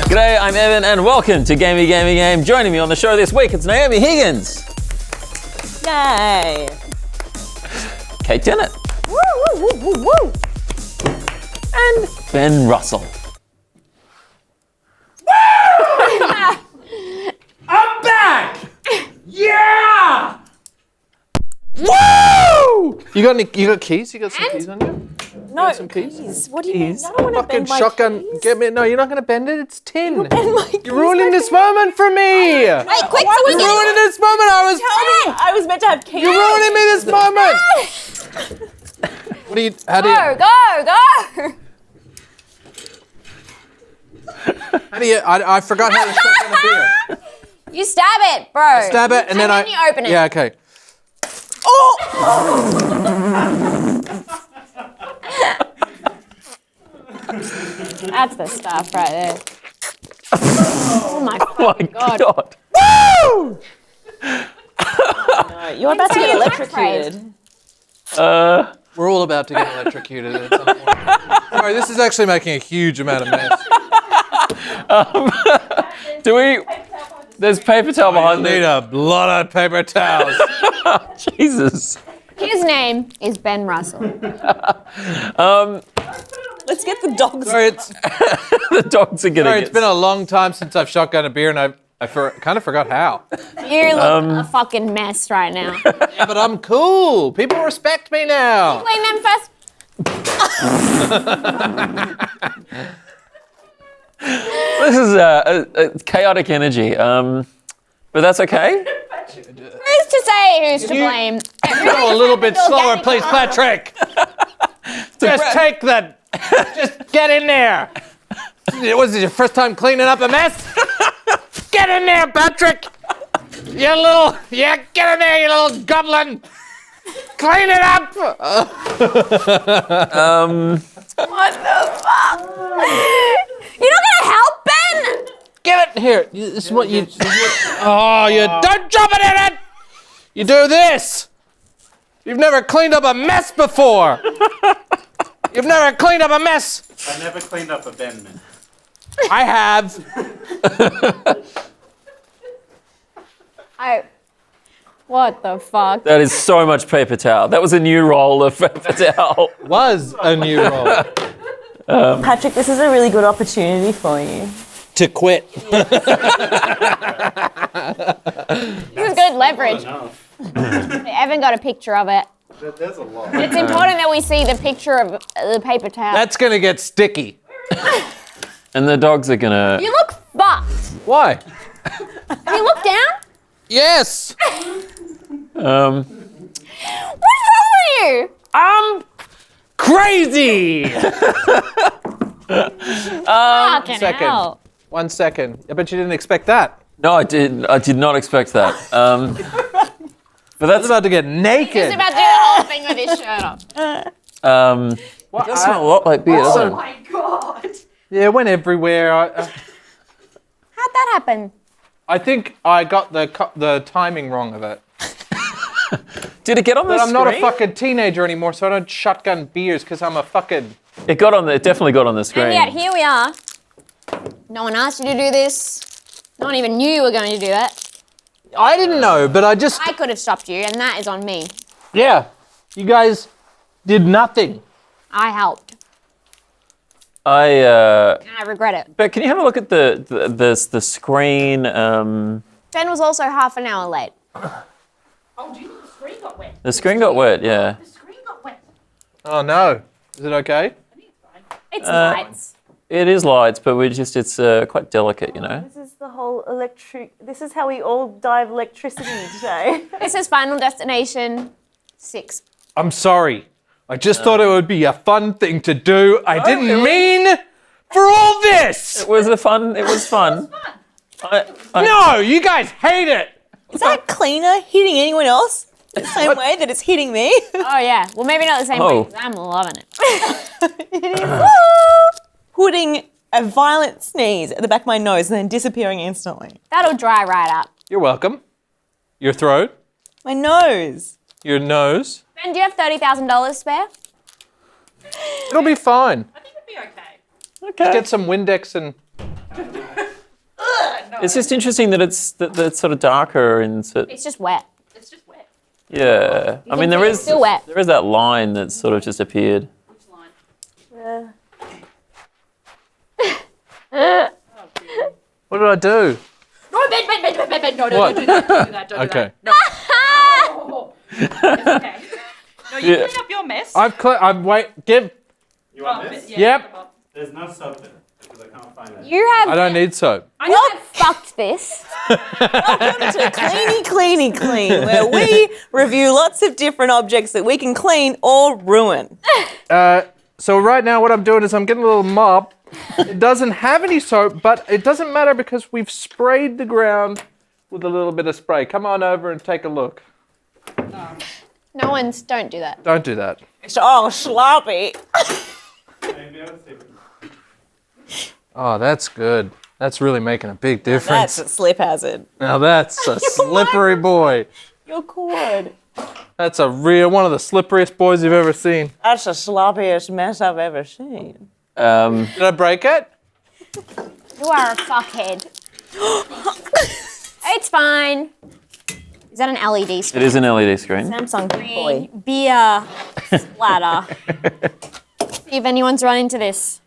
G'day, I'm Evan, and welcome to Gamey Gamey Game. Joining me on the show this week, it's Naomi Higgins. Yay! Kate Dehnert. Woo, woo, woo, woo, woo. And Ben Russell. I'm back! Yeah! Woo! You got keys? You got some keys on you? No, some keys? keys. What do you mean? Keys? I don't want to Fucking bend my shotgun. keys. Get me? No, you're not gonna bend it. It's tin. Bend my keys. You're ruining this moment for me. Wait, quick! So You're ruining this moment. I was meant to have keys. You're ruining me this moment. What do you? How do you? Go! How do you? I forgot how to shotgun a beer. You stab it, bro. Stab it and then you open it. Yeah. Okay. That's the stuff right there. Oh my God. Woo! No, you're about to get electrocuted. We're all about to get electrocuted at some point. Sorry, this is actually making a huge amount of mess. There's paper towel behind I need a lot of paper towels. Jesus. His name is Ben Russell. Let's get the dogs. Sorry, it's The dogs are gonna been a long time since I've shotgun a beer, and I kind of forgot how. You look a fucking mess right now. Yeah, but I'm cool. People respect me now. Clean them first. This is a chaotic energy, but that's okay. Who's to say who's to blame? Go a little bit slower, please, Patrick. Just take that. Just get in there. Was it your first time cleaning up a mess? Get in there, Patrick. Get in there, you little goblin. Clean it up. What the fuck? You're not gonna help, Ben? Give it here. This is what you don't drop it in it. You do this. You've never cleaned up a mess before. You've never cleaned up a mess. I never cleaned up a Ben man. I have. What the fuck? That is so much paper towel. That was a new roll of paper towel. Was a new roll. Patrick, this is a really good opportunity for you. To quit. This is good leverage. Enough. Evan got a picture of it. There's a lot. It's important that we see the picture of the paper towel. That's gonna get sticky. And the dogs are gonna... You look fucked. Why? Have you looked down? Yes. What's wrong with you? I'm crazy. Fucking second. hell. 1 second. I bet you didn't expect that. No, I did not expect that. But That's that's... about to get He's naked. about to do the whole thing with his shirt off. It does smell a lot like beer, doesn't it? my God. Yeah, it went everywhere. How'd that happen? I think I got the timing wrong of it. Did it get on the But I'm screen? not a fucking teenager anymore, so I don't shotgun beers because I'm a fucking... It definitely got on the screen. And yet here we are. No one asked you to do this. No one even knew you were going to do that. I didn't know, but I just... I could have stopped you, and that is on me. Yeah. You guys did nothing. I helped, And and I regret it. But can you have a look at the screen? Ben was also half an hour late. Oh, do you think the screen got wet? The screen got wet, yeah. The screen got wet. Oh, no. Is it okay? I think it's fine. It's lights. It is lights, but it's quite delicate, you know. This is the whole this is how we all die of electricity today. This is Final Destination 6. I'm sorry. I just thought it would be a fun thing to do. I didn't mean for all this. It was fun. No, you guys hate it. Is that cleaner hitting anyone else? The same way that it's hitting me? Oh, yeah. Well, maybe not the same way, 'cause I'm loving it. Putting a violent sneeze at the back of my nose and then disappearing instantly. That'll dry right up. You're welcome. Your throat, My nose. your nose. Ben, do you have $30,000 spare? It'll be fine. I think it'd be okay. Okay. Get some Windex and no. It's just interesting that it's sort of darker and It's just wet. It's just wet. yeah. I mean, see it's still wet. there is that line that's sort of just appeared. Which line? What did I do? No, Ben. No, What? don't do that. Don't do that. Don't Okay. do that. No. It's okay. No, you Yeah. clean up your mess. Give. You want this? Yep. There's no soap in it because I can't find it. You have. I don't need soap. You have fucked this. Welcome to Cleany Clean, where we review lots of different objects that we can clean or ruin. So right now what I'm doing is I'm getting a little mop. It doesn't have any soap, but it doesn't matter because we've sprayed the ground with a little bit of spray. Come on over and take a look. No one's. Don't do that. Don't do that. It's all sloppy. Maybe I'll see. Oh, that's good. That's really making a big That's difference. a slip hazard. Now that's a slippery boy. Your cord. That's a real one of the slipperiest boys you've ever seen. That's the sloppiest mess I've ever seen. Did I break it? You are a fuckhead. It's fine. Is that an LED screen? It is an LED screen. Samsung boy. Beer splatter. See if anyone's run into this.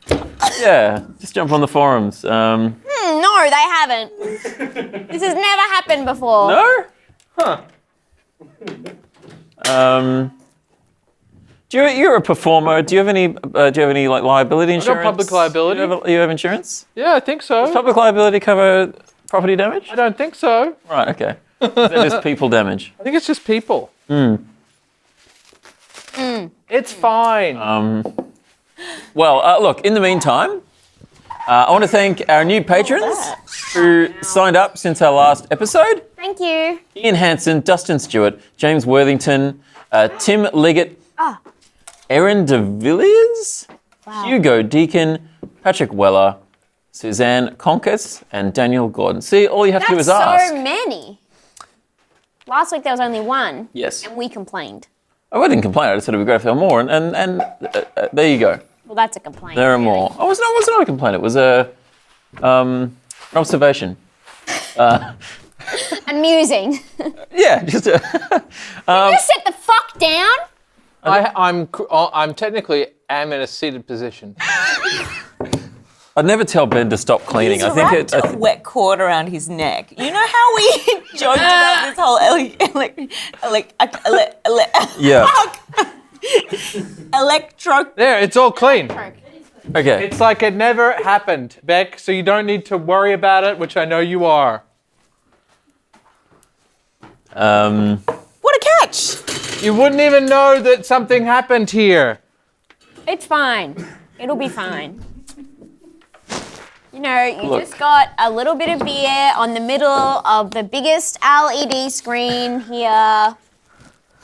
Yeah, just jump on the forums. No, they haven't. This has never happened before. No? Huh. You're a performer. Do you have any like liability insurance? public liability. You have insurance? Yeah, I think so. Does public liability cover property damage? I don't think so. Right. Okay. Is that just people damage? I think it's just people. It's fine. Well, look. In the meantime, I want to thank our new patrons who signed up since our last episode. Thank you. Ian Hansen, Dustin Stewart, James Worthington, Tim Liggett, Erin de Villiers, Hugo Deacon, Patrick Weller, Suzanne Conkus, and Daniel Gordon. See, all you have to do is That's ask. so many. Last week there was only one. Yes. And we complained. Oh, I didn't complain. I just said it'd be great if there were more, and there you go. Well, that's a complaint. There are really. more. Oh, it was not a complaint. It was a an observation. Amusing. Yeah, just a. You sit the fuck down. I'm technically am in a seated position. I'd never tell Ben to stop cleaning. He's I think wrapped a wet cord around his neck. You know how we joked about this whole yeah. electro. There, it's all clean. Okay. It's like it never happened, Bec, so you don't need to worry about it, which I know you are. What a catch! You wouldn't even know that something happened here. It's fine. It'll be fine. You know, you Look. just got a little bit of beer on the middle of the biggest LED screen here,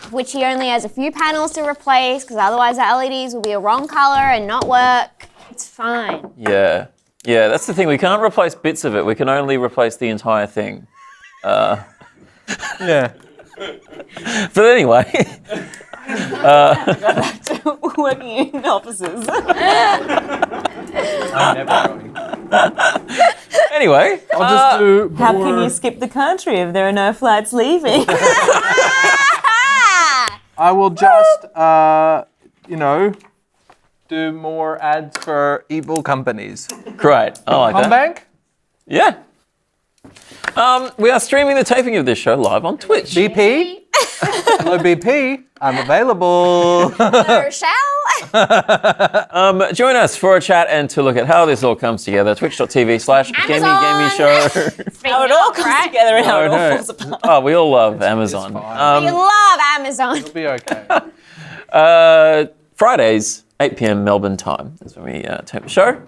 which he only has a few panels to replace because otherwise the LEDs will be a wrong color and not work. It's fine. Yeah. Yeah, that's the thing. We can't replace bits of it. We can only replace the entire thing. Yeah. But anyway. Working in offices. I'm never going. Anyway. I'll just do How more. can you skip the country if there are no flights leaving? I will just, do more ads for evil companies. Great. I like that. Combank? Yeah. We are streaming the taping of this show live on Twitch. BP? Hello, BP. I'm available. Shall? Join us for a chat and to look at how this all comes together. Twitch.tv/Gamey Gamey Show. How it all comes together and how it all falls apart. Oh, we all love Amazon. You love Amazon. It'll be okay. Fridays, 8 p.m. Melbourne time. That's when we tape the show.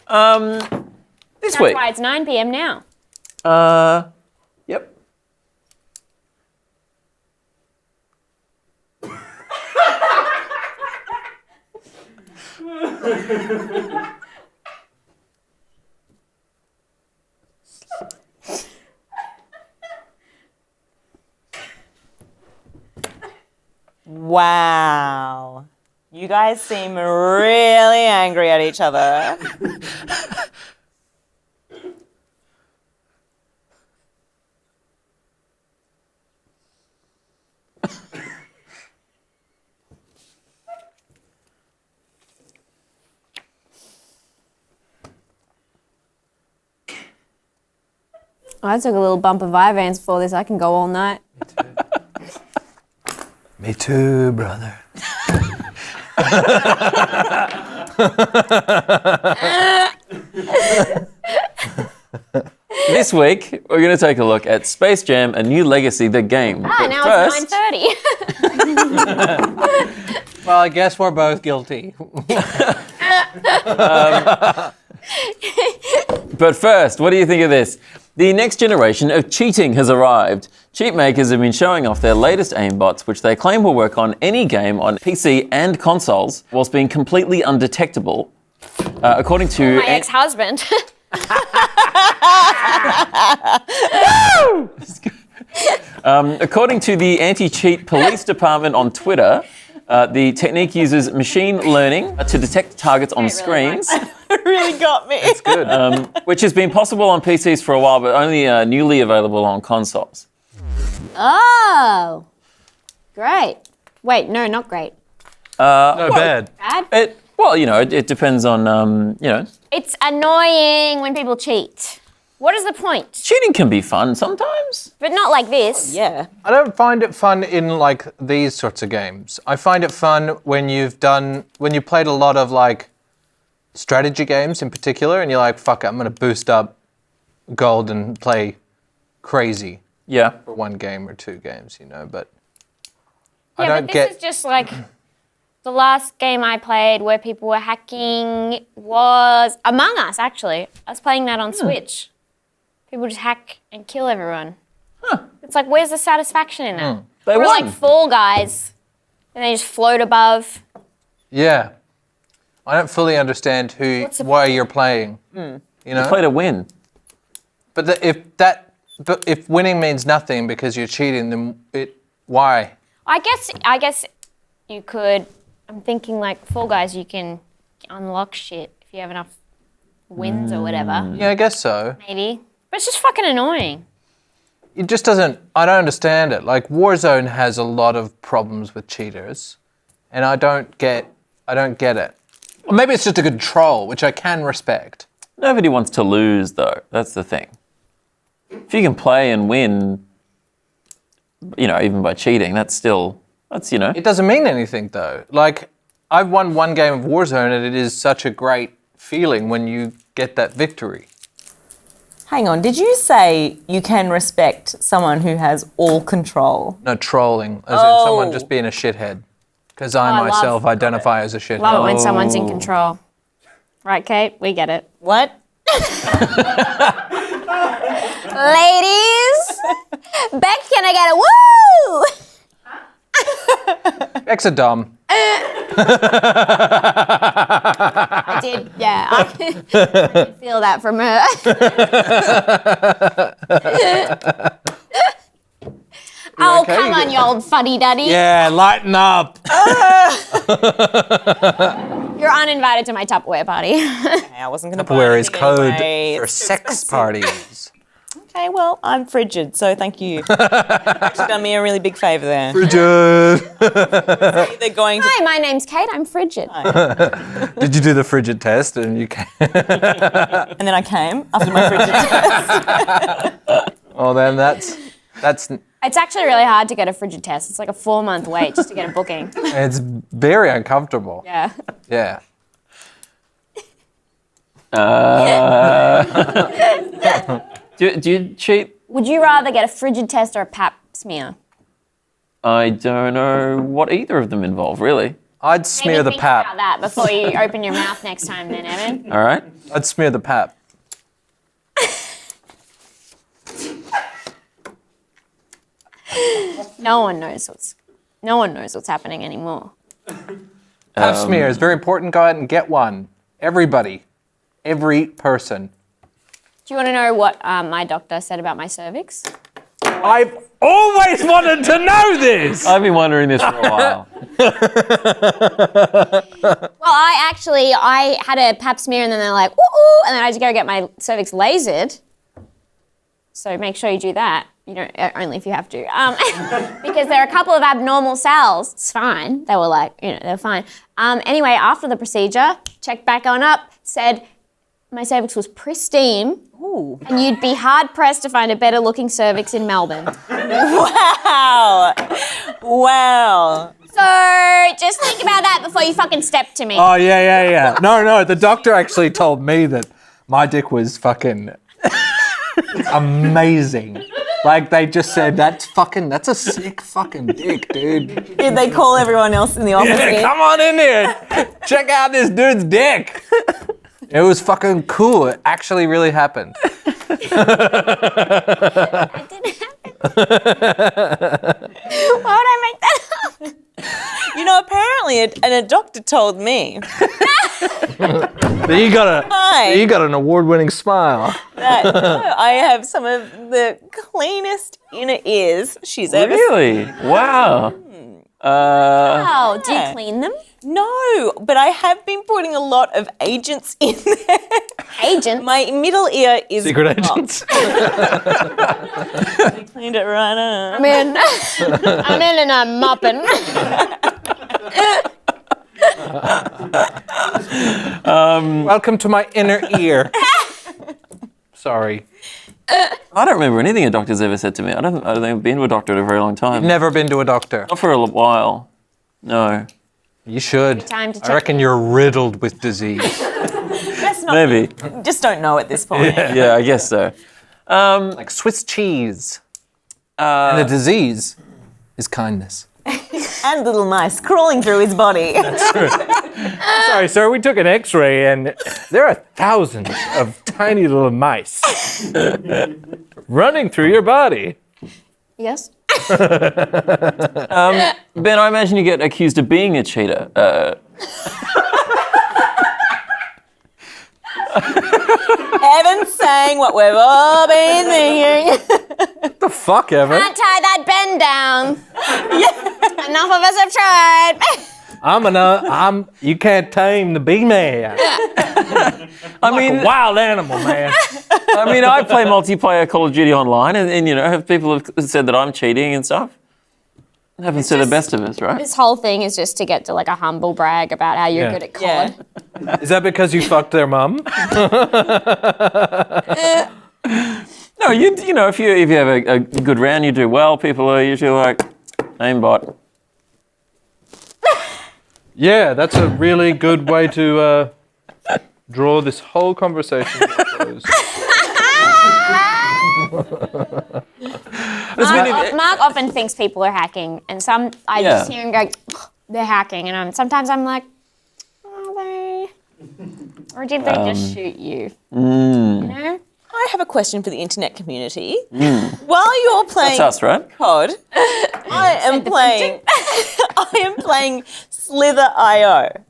This That's week. why it's 9 p.m. now. Yep. Wow. You guys seem really angry at each other. I took a little bump of Vyvanse before this. I can go all night. Me too, brother. This week, we're going to take a look at Space Jam: A New Legacy, the game. Ah, But now first, it's 9:30. Well, I guess we're both guilty. But first, what do you think of this? The next generation of cheating has arrived. Cheat makers have been showing off their latest aimbots, which they claim will work on any game on PC and consoles, whilst being completely undetectable. According to My ex-husband. According to the anti-cheat police department on Twitter, the technique uses machine learning to detect targets on screens. It really got me. Which has been possible on PCs for a while, but only newly available on consoles. Oh. Great. Wait, no, not great. No bad. Bad? It depends on, It's annoying when people cheat. What is the point? cheating can be fun sometimes. But not like this. Yeah. I don't find it fun in like these sorts of games. I find it fun when you played a lot of like strategy games in particular, and you're like, fuck it, I'm gonna boost up gold and play crazy Yeah. for one game or two games, but Yeah, I don't but get. this is just like the last game I played where people were hacking was Among Us, actually. I was playing that on Switch. People just hack and kill everyone. It's like, where's the satisfaction in that? They Or won. like Fall Guys, and they just float above. Yeah, I don't fully understand why you're playing. Play to win. But if winning means nothing because you're cheating, then why? I guess you could. I'm thinking like Fall Guys, you can unlock shit if you have enough wins or whatever. Yeah, I guess so. Maybe, but it's just fucking annoying. It just doesn't. I don't understand it. Like Warzone has a lot of problems with cheaters, and I don't get it. Or maybe it's just a control, which I can respect. Nobody wants to lose, though. That's the thing. If you can play and win, even by cheating, that's. It doesn't mean anything though. Like I've won one game of Warzone, and it is such a great feeling when you get that victory. Hang on, did you say you can respect someone who has all control? No trolling, as in someone just being a shithead. Because I I love- myself identify as a shithead. Love it when someone's in control. Right, Kate? We get it. What? Ladies, Bec, can I get a woo? Bec's a dumb. I did, yeah. I could feel that from her. Oh, okay? come on, you old fuddy-duddy. Yeah, lighten up. You're uninvited to my Tupperware party. I wasn't going to Where is code anyway. for It's too sex expensive. parties? Okay, well, I'm frigid, so thank you. You've actually done me a really big favour there. Frigid. Either going to... Hi, my name's Kate. I'm frigid. Did you do the frigid test? And you can. And then I came after my frigid test. Oh, then that's It's actually really hard to get a frigid test. It's like a 4-month wait just to get a booking. it's very uncomfortable. Yeah. Yeah. Do you cheat? Would you rather get a frigid test or a pap smear? I don't know what either of them involve, really. I'd smear the Maybe think about pap. that before you open your mouth next time then, Evan. All right? I'd smear the pap. No one knows what's happening anymore. Pap smear is very important. Go out and get one. Everybody. Every person. Do you want to know what my doctor said about my cervix? I've always wanted to know this! I've been wondering this for a while. Well, I had a pap smear and then they're like, ooh, and then I had to go get my cervix lasered. So make sure you do that. You don't, only if you have to. Because there are a couple of abnormal cells. It's fine. They were like, they're fine. Anyway, after the procedure, checked back on up, said my cervix was pristine. Ooh. And you'd be hard pressed to find a better looking cervix in Melbourne. Wow. Wow. So just think about that before you fucking step to me. Oh, yeah. No, the doctor actually told me that my dick was fucking amazing. Like, they just said, that's a sick fucking dick, dude. Did they call everyone else in the office? Yeah, come on in here. Check out this dude's dick. It was fucking cool. It actually really happened. It didn't happen. Why would I make that up? You know, apparently a doctor told me You got Hi. an award-winning smile. that I have some of the cleanest inner ears she's ever seen. Really? Wow. Oh, do you Yeah. clean them? No, but I have been putting a lot of agents in there. Agents? My middle ear is Secret blocked. agents. I cleaned it right up. I'm in. I'm in and I'm mopping. Welcome to my inner ear. Sorry. I don't remember anything a doctor's ever said to me. I don't think I've been to a doctor in a very long time. Never been to a doctor. Not for a while. No. You should. Time to I check. reckon you're riddled with disease. That's not. Maybe. Just don't know at this point. Yeah, I guess so. Like Swiss cheese. And the disease is kindness. And little mice crawling through his body. Sorry, sir, we took an x-ray and there are thousands of tiny little mice running through your body. Yes? Ben, I imagine you get accused of being a cheater. Evan's saying what we've all been thinking. What the fuck, Evan? Can't tie that bend down. Enough of us have tried. You can't tame the bee man. I mean, Wild animal, man. I play multiplayer Call of Duty online, and you know, have people have said that I'm cheating and stuff. It happens to the best of us, right? This whole thing is just to get to like a humble brag about how you're Yeah. good at COD. Yeah. Is that because you fucked their mum? No, you know, if you have a good round, you do well. People are usually like, aimbot. Yeah, that's a really good way to draw this whole conversation to a close. Mark often thinks people are hacking, and I Yeah. just hear him go, they're hacking, and sometimes I'm like, are they? Or did they just shoot you? You know? I have a question for the internet community. While you're playing That's us, right? COD, I am playing Slither.io.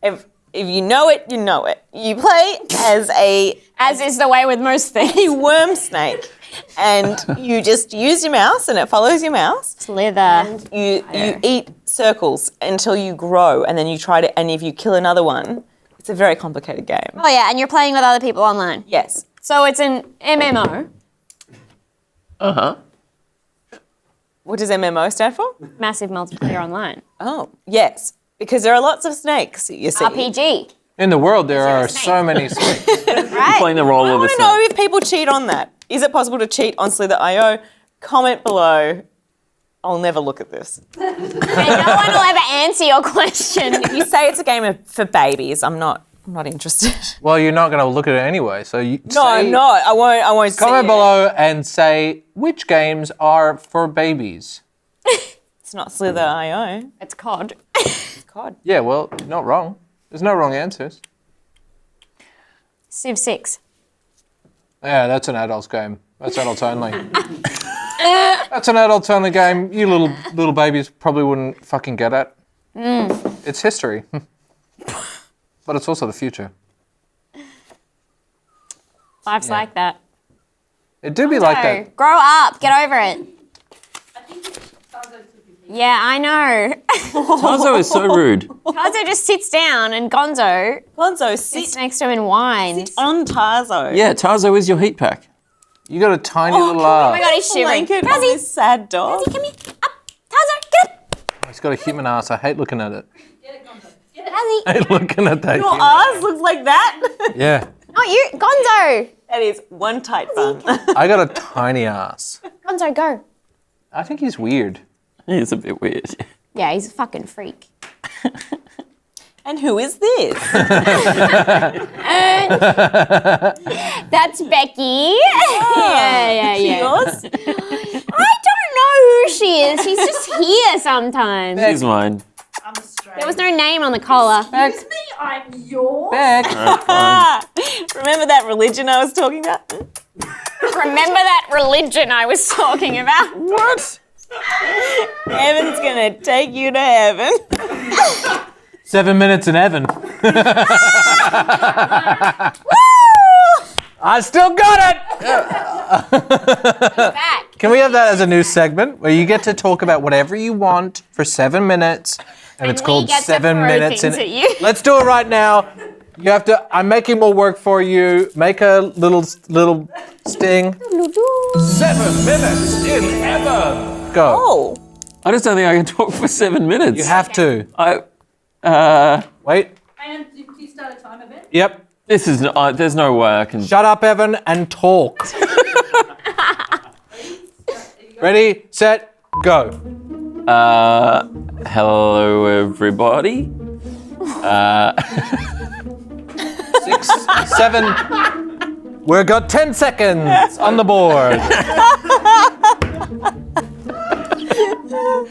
If you know it, you know it. You play as As is the way with most things. a worm snake, and you just use your mouse, and it follows your mouse. Slither. You eat circles until you grow, and then you try to. And if you kill another one, it's a very complicated game. Oh yeah, and you're playing with other people online. Yes. So it's an MMO, Uh-huh. What does MMO stand for? massive multiplayer online. Oh, yes. Because there are lots of snakes, you see. RPG, In the world, there are snake. so many snakes. right? Playing the role I of a want to snake. know if people cheat on that. Is it possible to cheat on Slither.io? Comment below. I'll never look at this. And no one will ever answer your question. If you say it's a game for babies, I'm not interested. Well, you're not going to look at it anyway, so you No, I'm not. I won't see Comment it. below and say which games are for babies. It's not Slither.io. It's COD. It's COD. Yeah, well, you're not wrong. There's no wrong answers. Civ 6. Yeah, that's an adult's game. That's adults only. That's an adults only game. You little babies probably wouldn't fucking get it. It's history. But it's also the future. Life's like that. It do be like So, that. grow up. Get over it. I think Tazo took you. Yeah, I know. Tazo is so rude. Tazo just sits down and Gonzo Gonzo, sits sit next to him and whines. on Tazo. Yeah, Tazo is your heat pack. You got a tiny little Oh my ass. god, he's shivering. Blanket on this sad dog. Come here. Up. Tazo, get up. He's got a human ass. I hate looking at it. Get it, Gonzo. Get it. Tazzy. I hate looking at that. Your human ass looks like that. Yeah. Oh, you, Gonzo. That is one tight bun. I got a tiny ass. Gonzo, go. I think he's weird. It's a bit weird. Yeah, he's a fucking freak. And who is this? That's Becky. Yeah. Yours? I don't know who she is. She's just here sometimes. He's mine. I'm Australian. There was no name on the collar. Excuse me, I'm yours. Beck. Remember that religion I was talking about? Remember that religion I was talking about? What? Heaven's gonna take you to heaven. 7 minutes in heaven. I still got it! Back. Can we have that as a new segment where you get to talk about whatever you want for 7 minutes and it's we called get to 7 throw minutes things in at you. Let's do it right now. You have to, I'm making more work for you. Make a little sting. 7 minutes in heaven. Go. Oh. I just don't think I can talk for 7 minutes. You have to. Wait. And do you start a timer, Ben? Yep. This is there's no way I can. Shut up, Evan, and talk. Ready, set, go. Hello everybody. 6, 7. We've got 10 seconds on the board.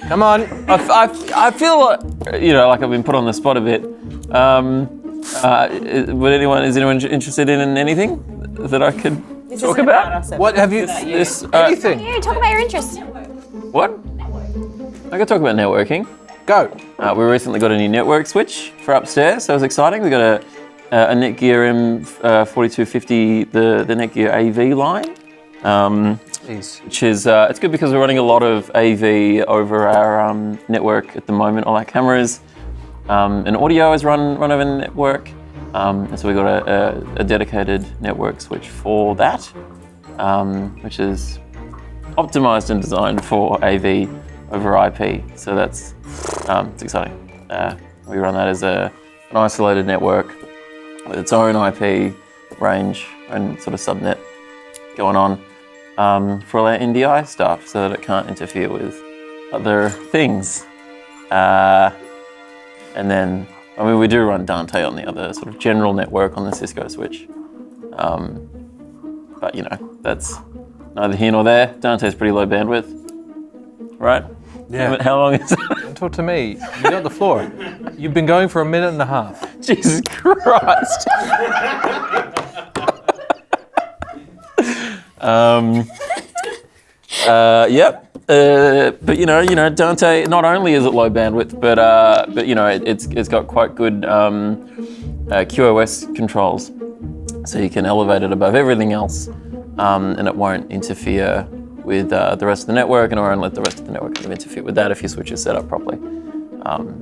Come on. I feel like, like I've been put on the spot a bit. Is anyone interested in anything that I could talk about? What have you? Anything? Yeah, talk about your interests. What? I could talk about networking. Go. We recently got a new network switch for upstairs, so it was exciting. We got a Netgear M4250, the Netgear AV line. Which is it's good because we're running a lot of AV over our network at the moment. All our cameras and audio is run over the network, and so we got a dedicated network switch for that, which is optimized and designed for AV over IP. So that's it's exciting. We run that as an isolated network with its own IP range and sort of subnet going on. For all our NDI stuff so that it can't interfere with other things. And then, we do run Dante on the other sort of general network on the Cisco switch. But that's neither here nor there. Dante's pretty low bandwidth, right? Yeah. How long is it? Don't talk to me. You got the floor. You've been going for a minute and a half. Jesus Christ. Yep. But Dante. Not only is it low bandwidth, but it's got quite good QoS controls, so you can elevate it above everything else, and it won't interfere with the rest of the network, and it won't let the rest of the network interfere with that if your switch is set up properly.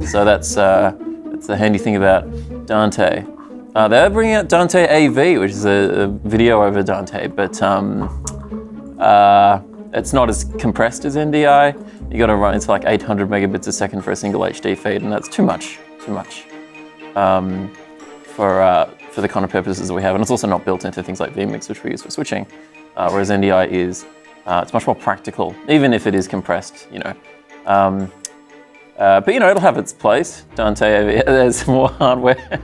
So that's the handy thing about Dante. They're bringing out Dante AV, which is a video over Dante, but it's not as compressed as NDI. You got to run it's like 800 megabits a second for a single HD feed, and that's too much for the kind of purposes that we have. And it's also not built into things like vMix, which we use for switching, whereas NDI is. It's much more practical, even if it is compressed. But it'll have its place. Dante AV. There's more hardware.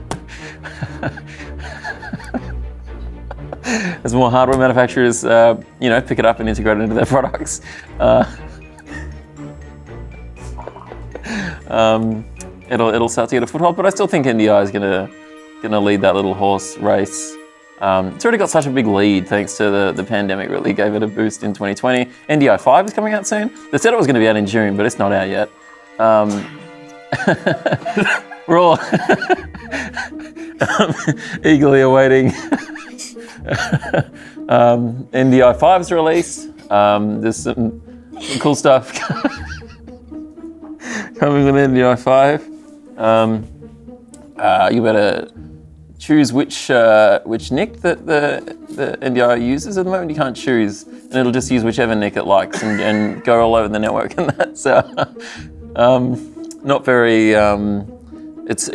As more hardware manufacturers, pick it up and integrate it into their products. It'll start to get a foothold, but I still think NDI is gonna lead that little horse race. It's already got such a big lead thanks to the pandemic. Really gave it a boost in 2020. NDI 5 is coming out soon. They said it was going to be out in June, but it's not out yet. We're all eagerly awaiting NDI 5's release. There's some cool stuff coming with NDI 5. You better choose which NIC that the NDI uses at the moment. You can't choose, and it'll just use whichever NIC it likes and go all over the network, and that's not very. It's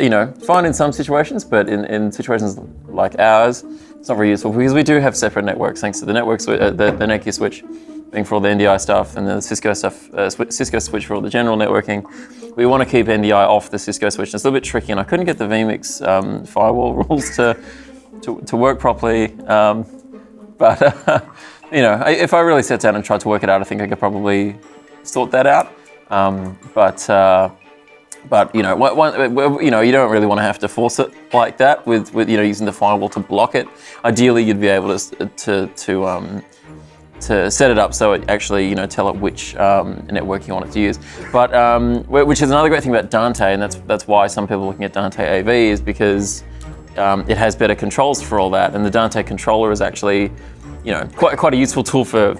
fine in some situations, but in situations like ours, It's not very useful because we do have separate networks thanks to the network the Netgear switch being for all the NDI stuff and the Cisco stuff, Cisco switch for all the general networking. We want to keep NDI off the Cisco switch. It's a little bit tricky, and I couldn't get the vMix firewall rules to work properly. But you know, if I really sat down and tried to work it out, I think I could probably sort that out. But you know, you know, you don't really want to have to force it like that with you know using the firewall to block it. Ideally, you'd be able to set it up so it actually you know tell it which network you want it to use. But which is another great thing about Dante, and that's why some people are looking at Dante AV is because it has better controls for all that, and the Dante controller is actually you know quite a useful tool for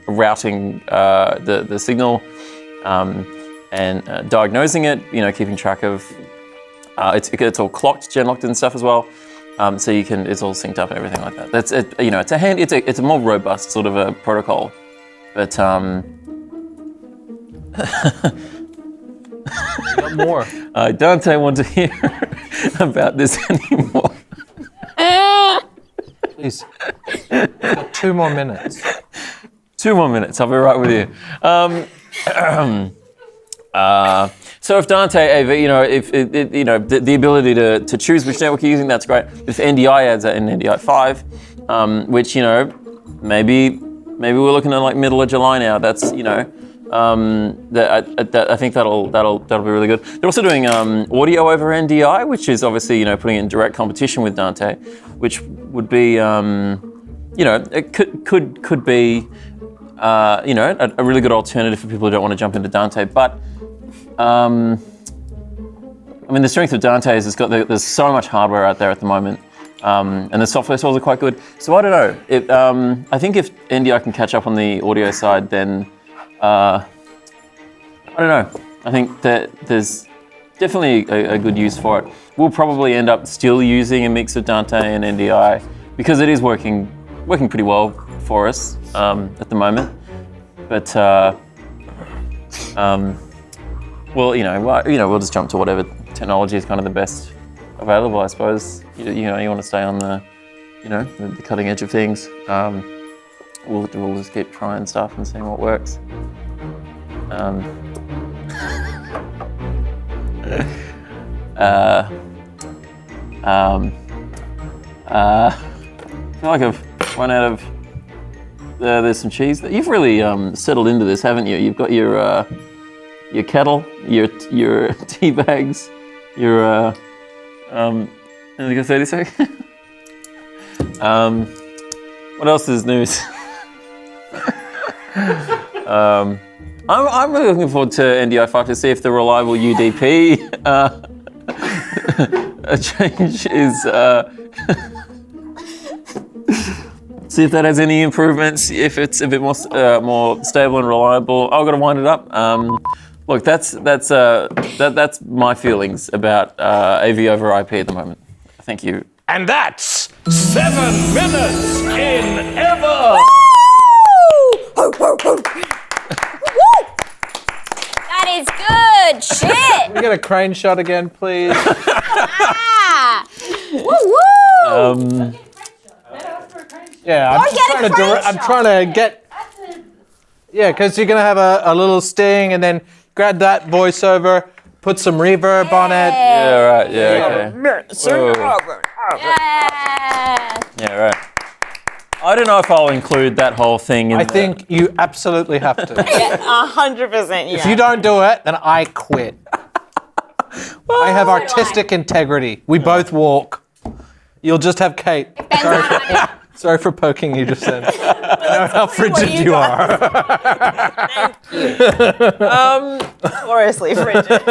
routing the signal. And diagnosing it, you know, keeping track of, it's all clocked, gen-locked and stuff as well. So you can, it's all synced up and everything like that. That's it, you know, it's a more robust sort of a protocol. But Got more. I don't want to hear about this anymore. Please. Got 2 more minutes. 2 more minutes, I'll be right with you. So if Dante AV, you know, if you know the ability to choose which network you're using, that's great. If NDI adds that in NDI 5, which you know, maybe we're looking at like middle of July now. That's you know, I think that'll be really good. They're also doing audio over NDI, which is obviously you know putting it in direct competition with Dante, which would be you know it could be you know a really good alternative for people who don't want to jump into Dante, but. I mean, the strength of Dante is there's so much hardware out there at the moment, and the software tools are quite good. So I don't know. I think if NDI can catch up on the audio side, then I don't know. I think that there's definitely a good use for it. We'll probably end up still using a mix of Dante and NDI because it is working pretty well for us at the moment. But well, you know, we'll just jump to whatever technology is kind of the best available, I suppose. You know, you want to stay on the, you know, the cutting edge of things. We'll just keep trying stuff and seeing what works. I feel like I've run out of. There's some cheese. You've really settled into this, haven't you? You've got your kettle, your tea bags, your anything to say to say? What else is news? I'm really looking forward to NDI 5 to see if the reliable UDP change is see if that has any improvements. If it's a bit more stable and reliable. I've got to wind it up. Look, that's my feelings about AV over IP at the moment. Thank you. And that's 7 minutes in ever. That is good shit. Can we get a crane shot again, please? Ah. Woo woo. Yeah, I'm trying to get. Yeah, because you're gonna have a little sting, and then grab that voiceover, put some reverb on it. Yeah, right. Yeah, okay. Yeah. Yeah, right. I don't know if I'll include that whole thing in I think you absolutely have to. 100%. If you don't do it, then I quit. I have artistic integrity. We both walk. You'll just have Kate. Sorry for poking you just then. I know how frigid you are. Thank you. Notoriously frigid.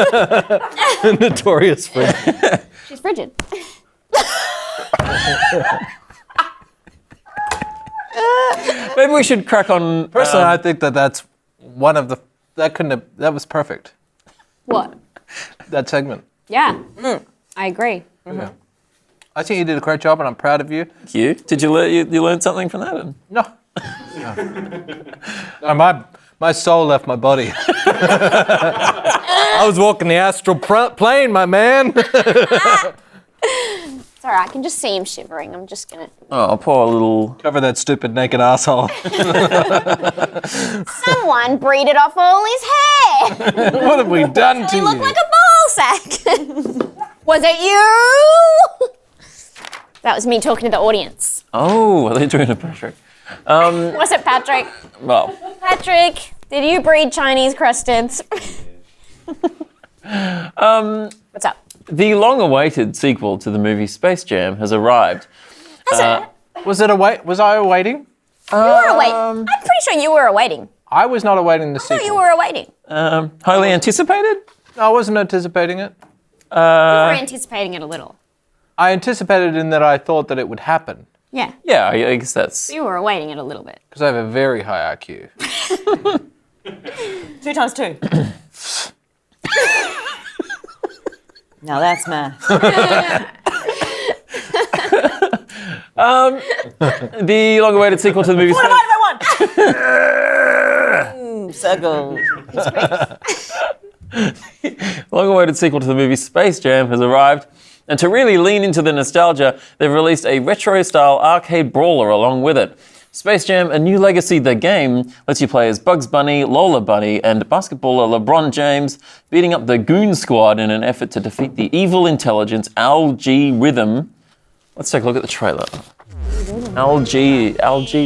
Notorious frigid. She's frigid. Maybe we should crack on. Personally, I think that's one of the. That was perfect. What? That segment. Yeah. I agree. Yeah. I think you did a great job, and I'm proud of you. Thank you. Did you learn something from that? No. No, my soul left my body. I was walking the astral plane, my man. It's all right. I can just see him shivering. I'm just gonna. Oh, poor little. Cover that stupid naked asshole. Someone breeded off all his hair. What have we done to He looked you? like a ball sack. Was it you? That was me talking to the audience. Oh, are they doing a Patrick? Was it Patrick? Well, Patrick, did you breed Chinese crustads? What's up? the long-awaited sequel to the movie Space Jam has arrived. Was it? Was I awaiting? You were awaiting. I'm pretty sure you were awaiting. I was not awaiting the I thought sequel. you were awaiting. Highly anticipated? No, I wasn't anticipating it. You were anticipating it a little. I anticipated in that I thought that it would happen Yeah. Yeah, I guess that's... You were awaiting it a little bit. because I have a very high IQ. 2 times 2. Now that's math. The long-awaited sequel to the movie Space... Circle. Long-awaited sequel to the movie Space Jam has arrived, and to really lean into the nostalgia, they've released a retro-style arcade brawler along with it. Space Jam: A New Legacy, the game, lets you play as Bugs Bunny, Lola Bunny, and basketballer LeBron James, beating up the Goon Squad in an effort to defeat the evil intelligence Algae Rhythm. Let's take a look at the trailer. Algae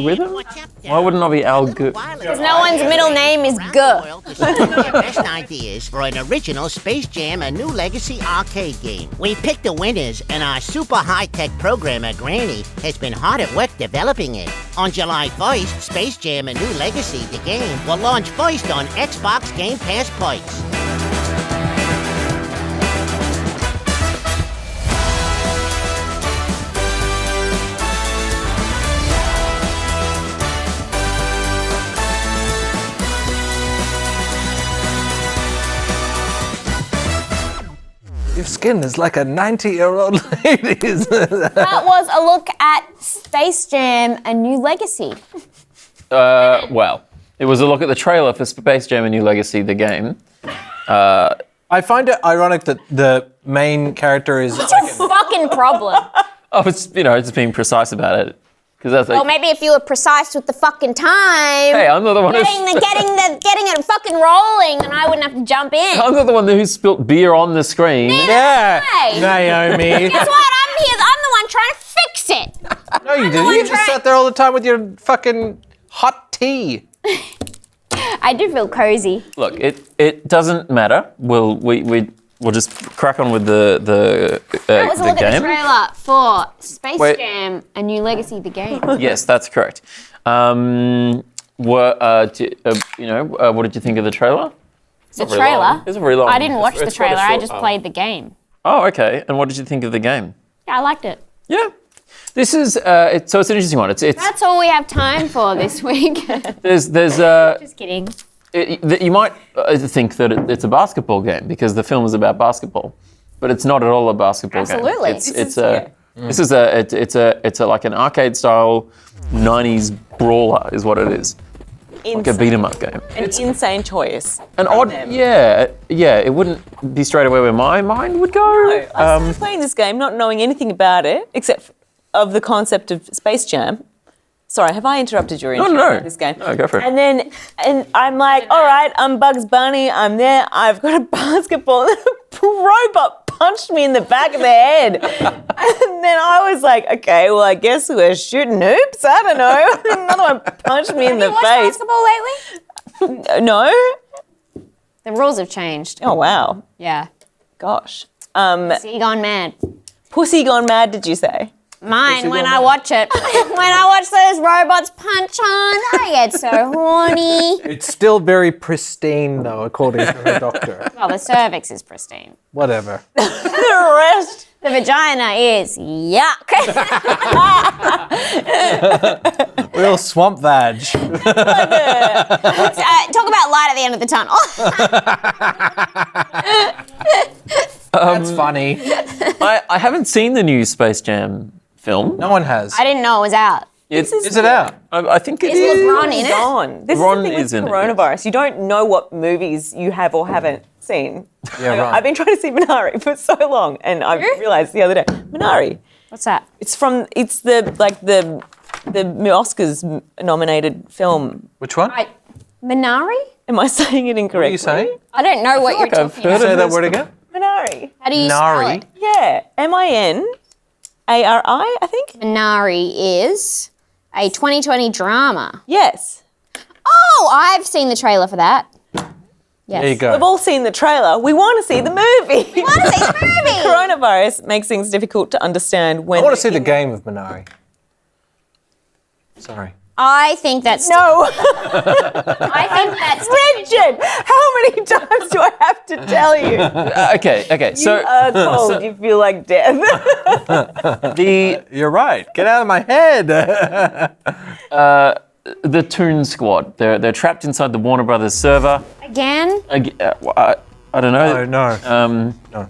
Rhythm? Why wouldn't it be Algae? Because no one's middle name is G. The best ideas for an original Space Jam: A New Legacy arcade game. We picked the winners, and our super high-tech programmer, Granny, has been hard at work developing it. On July 1st, Space Jam: A New Legacy, the game, will launch first on Xbox Game Pass points. Your skin is like a 90-year-old lady's. That was a look at Space Jam: A New Legacy. Well, it was a look at the trailer for Space Jam: A New Legacy, the game. I find it ironic that the main character is What's your fucking problem? Oh, it's, just being precise about it. Because that's Well, maybe if you were precise with the fucking time. Hey, I'm not the one who's... Getting it fucking rolling, then I wouldn't have to jump in. I'm not the one who spilt beer on the screen. Yeah, Hey. Naomi. Guess what? I'm the one trying to fix it. No, you didn't. You just sat there all the time with your fucking hot tea. I do feel cozy. Look, it doesn't matter. We'll just crack on with the That was a look at the game. trailer for Space Wait. Jam: A New Legacy, the game. Yes, that's correct. What did you think of the trailer? The trailer? It's very long. I didn't watch the It's quite a trailer. I short just one. played the game. Oh, okay. And what did you think of the game? Yeah, I liked it. Yeah. This is so it's an interesting one. It's That's all we have time for this week. there's Just kidding. you might think that it's a basketball game because the film is about basketball, but it's not at all a basketball Absolutely. game. It's like an arcade style 90s brawler is what it is. Like a beat 'em up game. An insane choice. An odd, it wouldn't be straight away where my mind would go. I started playing this game not knowing anything about it except of the concept of Space Jam. Sorry, have I interrupted your intro No. of this game? No, go for it. And I'm like, all right, I'm Bugs Bunny. I'm there. I've got a basketball. And a robot punched me in the back of the head. And then I was like, okay, well, I guess we're shooting hoops. I don't know. Another one punched me in the Have you watched face. basketball lately? No. The rules have changed. Oh wow. Yeah. Gosh. See, gone mad. Pussy gone mad, did you say? Mine, when I watch it. When I watch those robots punch on, I get so horny. It's still very pristine, though, according to her doctor. Well, the cervix is pristine. Whatever. The rest. The vagina is yuck. Real swamp vag. Talk about light at the end of the tunnel. That's funny. I haven't seen the new Space Jam film. No one has. I didn't know it was out. Is Is it out? I think it Is is. LeBron in it? Gone. This Ron is the is thing in with it, yes. coronavirus. You don't know what movies you have or haven't seen. Yeah, right. I've been trying to see Minari for so long, and I realised the other day, Minari, What's that? It's the Oscars nominated film. Which one? Minari? Am I saying it incorrectly? What are you saying? I don't know what you're like I've talking heard about. Say that word again. Minari. How do you spell Minari. it? Yeah, Minari, I think. Minari is a 2020 drama. Yes. Oh, I've seen the trailer for that. Yes. There you go. We've all seen the trailer. We want to see the movie. I want to see the movie. Coronavirus makes things difficult to understand when. I want to see the game of Minari. Sorry. I think that's No, I think that's Frigid. How many times do I have to tell you? Okay. So Cold, you feel like death. You're right. Get out of my head. the Toon Squad. They're trapped inside the Warner Brothers server. again. I don't know. No.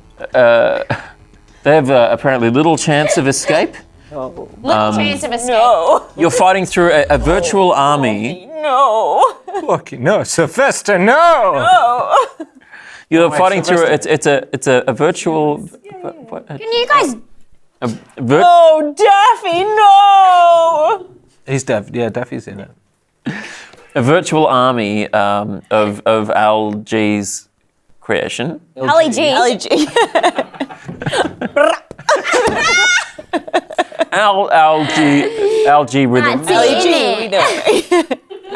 They have apparently little chance of escape. Little chance of escape. No, You're fighting through a virtual army. no, Fucking no, Sylvester, no. no. You're fighting through it's a virtual. Can you guys? Oh, Daffy, no. He's deaf. Yeah, Daffy's in it. A virtual army of Al G's creation. Ali G. Allergy. Al G rhythm. Nazi. We know.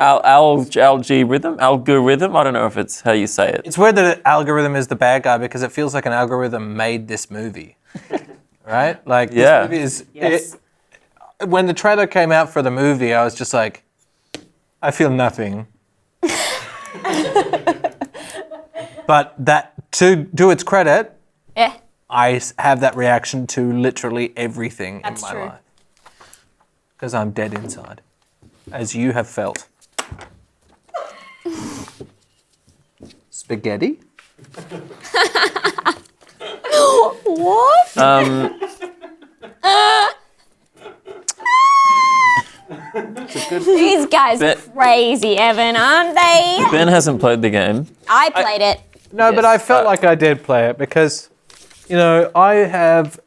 Al G rhythm. Algorithm. I don't know if it's how you say it. It's weird that an algorithm is the bad guy because it feels like an algorithm made this movie. Right? Like, this Yeah. movie is. Yes. When the trailer came out for the movie, I was just like, I feel nothing. But that, to its credit, Yeah. I have that reaction to literally everything That's in my true. life. Because I'm dead inside, as you have felt. Spaghetti? What? These guys are Ben- crazy, Evan, aren't they? Ben hasn't played the game. I played it. No, but I felt like I did play it because, I have,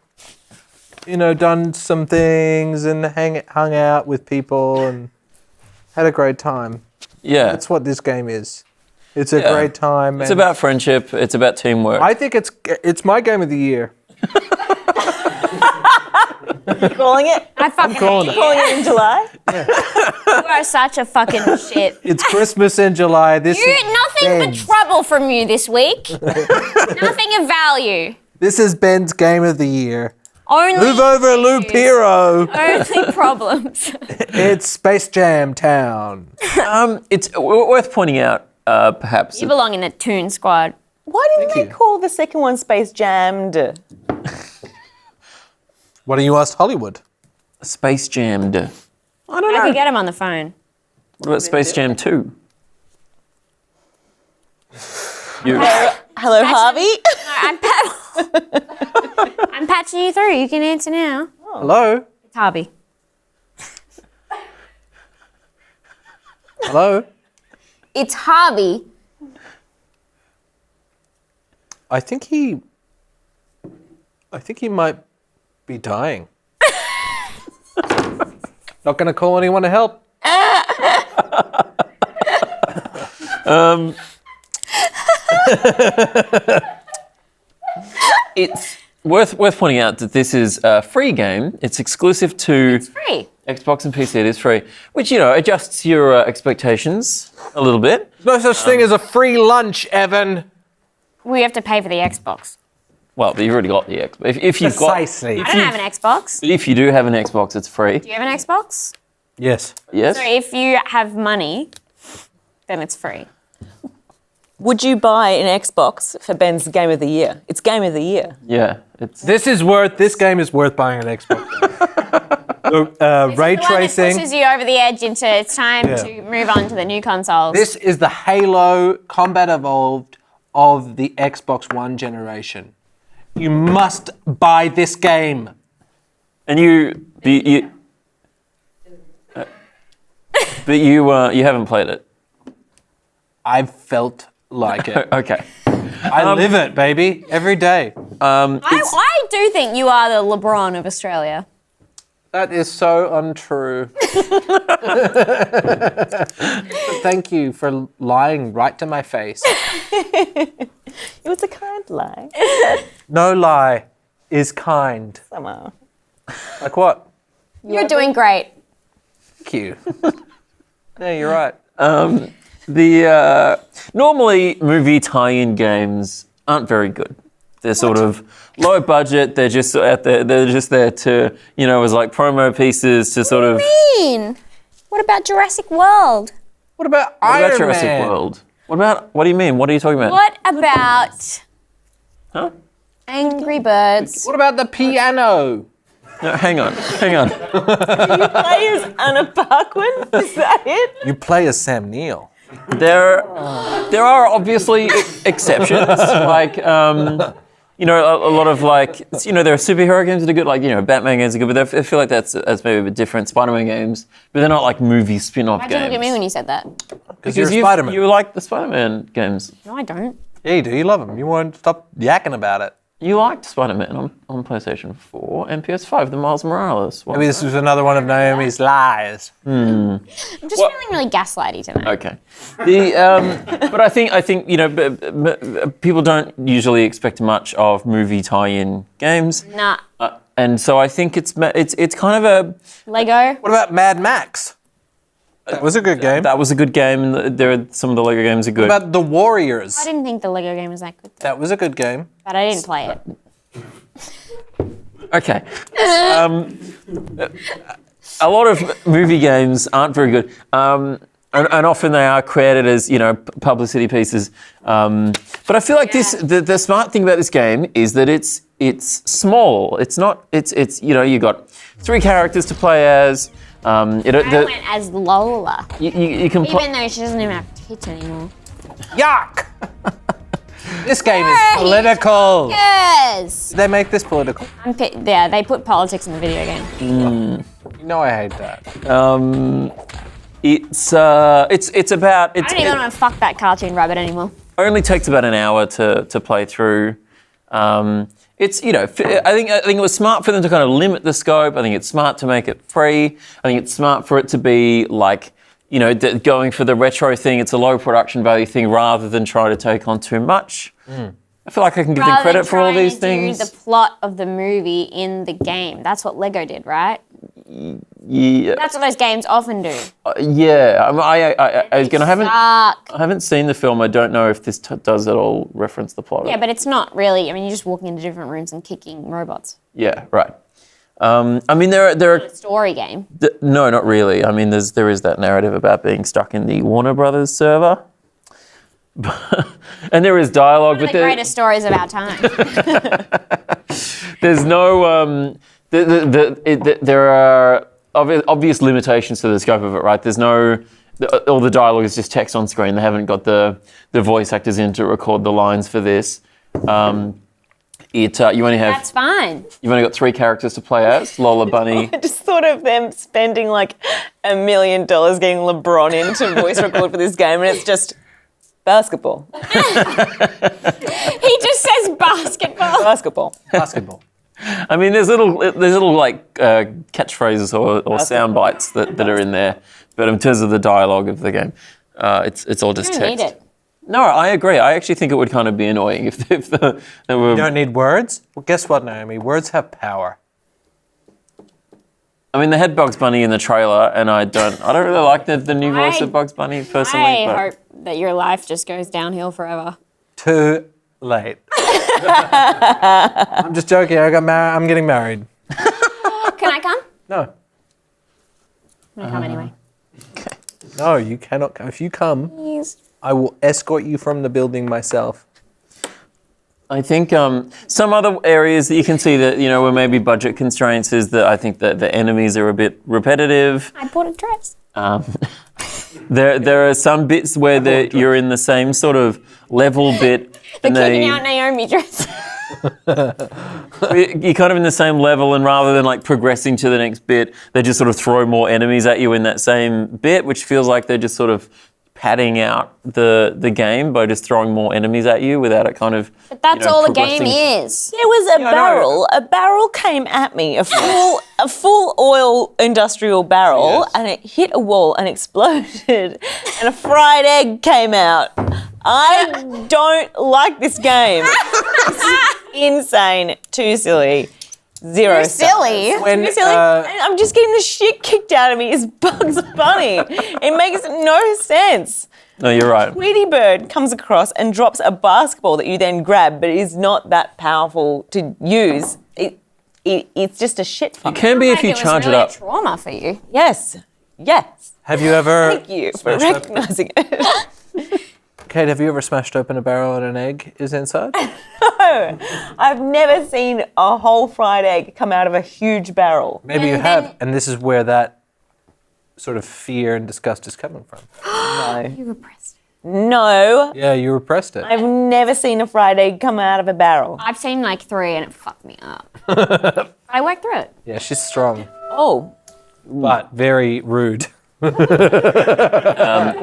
done some things and hung out with people and had a great time. Yeah. That's what this game is. It's a Yeah. great time. It's and about friendship. It's about teamwork. I think it's my game of the year. Calling it? I fucking calling hate it. Calling it in July? You are such a fucking shit. It's Christmas in July. This is Nothing but Ben's. trouble from you this week. Nothing of value. This is Ben's game of the year. Only Move over, Lou Piro. Only problems. It's Space Jam Town. It's worth pointing out, perhaps. You belong in the Toon Squad. Why didn't Thank they you. call the second one Space Jammed? Why don't you ask Hollywood? Space Jammed. I don't I know. could get him on the phone. What about Space Jam 2? You, Hello, Harvey. I'm patching you through. You can answer now. Hello? It's Harvey. Hello? It's Harvey. I think he might be dying. Not going to call anyone to help. it's worth pointing out that this is a free game. It's exclusive to Free. Xbox and PC. It is free, which adjusts your expectations a little bit. No such thing as a free lunch, Evan. We have to pay for the Xbox. Well, but you've already got the Xbox. If you've got, Precisely. I don't have an Xbox. if you do have an Xbox, it's free. Do you have an Xbox? Yes. Yes. So if you have money, then it's free. Would you buy an Xbox for Ben's Game of the Year? It's Game of the Year. Yeah. It's This game is worth buying an Xbox. Ray The one that tracing. pushes you over the edge into it's time Yeah. to move on to the new consoles. This is the Halo Combat Evolved of the Xbox One generation. You must buy this game. and but you haven't played it. I've felt like it. Okay. I live it, baby, every day. I do think you are the LeBron of Australia. That is so untrue. Thank you for lying right to my face. It was a kind lie. No lie is kind. Somehow. Like what? You're doing great. Thank you. Yeah, you're right. Normally movie tie-in games aren't very good. They're sort of low budget. They're just out there. They're just there to, as like promo pieces to sort of. What about Jurassic World? What about What Iron about Jurassic Man? World? What do you mean? What are you talking about? What about Huh? Angry Birds? What about the piano? No, hang on. Play as Anna Paquin? Is that it? You play as Sam Neill. There are obviously exceptions, like a lot of like there are superhero games that are good, like Batman games are good, but I feel like that's maybe a bit different. Spider-Man games, but they're not like movie spin-off Why'd games. you look at me when you said that? Because you're you Spider-Man. you like the Spider-Man games. No, I don't. Yeah, you do. You love them. You won't stop yakking about it. You liked Spider-Man on PlayStation 4 and PS5, the Miles Morales one. Maybe this was another one of Naomi's lies. I'm just feeling really gaslighty tonight. Okay. But I think people don't usually expect much of movie tie-in games, Nah. and so I think it's kind of a. Lego? What about Mad Max? That was a good game. That was a good game, and there are some of the Lego games are good. What about The Warriors? I didn't think the Lego game was that good, That was a good game. but I didn't play it. Okay. A lot of movie games aren't very good, and often they are created as publicity pieces. But I feel like the smart thing about this game is that it's small. It's not. It's you got 3 characters to play as. I went as Lola, You can play. even though she doesn't even have tits anymore. Yuck! This game is political. Yes! They make this political. Yeah, they put politics in the video game. You know I hate that. It's about. I don't even want to fuck that cartoon rabbit anymore. Only takes about an hour to play through. It's I think it was smart for them to kind of limit the scope. I think it's smart to make it free. I think it's smart for it to be like going for the retro thing. It's a low production value thing rather than try to take on too much. I feel like I can give them credit for all these things. The plot of the movie in the game. That's what Lego did, right? Yeah. That's what those games often do. Yeah. I Suck. haven't seen the film. I don't know if this does at all reference the plot. Yeah, but it's not really. I mean, you're just walking into different rooms and kicking robots. Yeah. Right. There are. A story game. No, not really. I mean, there is that narrative about being stuck in the Warner Brothers server, and there is dialogue. One of the greatest stories of our time. There's no. There are obvious limitations to the scope of it, right? There's no. All the dialogue is just text on screen. They haven't got the voice actors in to record the lines for this. You only have. That's fine. You've only got 3 characters to play as: Lola Bunny. I just thought of them spending like $1 million getting LeBron in to voice record for this game, and it's just basketball. He just says basketball. Basketball. Basketball. I mean, there's little like catchphrases or sound bites that are in there, but in terms of the dialogue of the game, it's all just You text. don't need it. No, I agree. I actually think it would kind of be annoying if there were. You don't need words? Well, guess what, Naomi? Words have power. I mean, they had Bugs Bunny in the trailer, and I don't really like the new voice of Bugs Bunny personally. I but hope that your life just goes downhill forever. Too late. I'm just joking. I'm getting married. Can I come? No. I'm gonna come anyway. No, you cannot come. If you come, Please. I will escort you from the building myself. I think some other areas that you can see that where maybe budget constraints is that I think that the enemies are a bit repetitive. I bought a dress. There are some bits where you're in the same sort of level bit. The and kicking out Naomi dress. You're kind of in the same level, and rather than like progressing to the next bit, they just sort of throw more enemies at you in that same bit, which feels like they're just sort of padding out the game by just throwing more enemies at you without it kind of. But that's all the game progressing. is. There was a barrel. A barrel came at me, a full oil industrial barrel, Yes. and it hit a wall and exploded, and a fried egg came out. I don't like this game. It's insane. Too silly. Zero. Too silly. When, Too silly. I'm just getting the shit kicked out of me. It's Bugs Bunny. It makes no sense. No, you're right. Tweety Bird comes across and drops a basketball that you then grab, but it is not that powerful to use. It's just a shit fuck. It can be if you It was charge really it up. trauma for you. Yes. Have you ever? Thank you for smashed up- recognizing it. Kate, have you ever smashed open a barrel and an egg is inside? No, I've never seen a whole fried egg come out of a huge barrel. Maybe you have, and this is where that sort of fear and disgust is coming from. No. You repressed. No, Yeah, you repressed it. I've never seen a fried egg come out of a barrel. I've seen like 3 and it fucked me up. But I worked through it. Yeah, she's strong, Oh, but very rude. What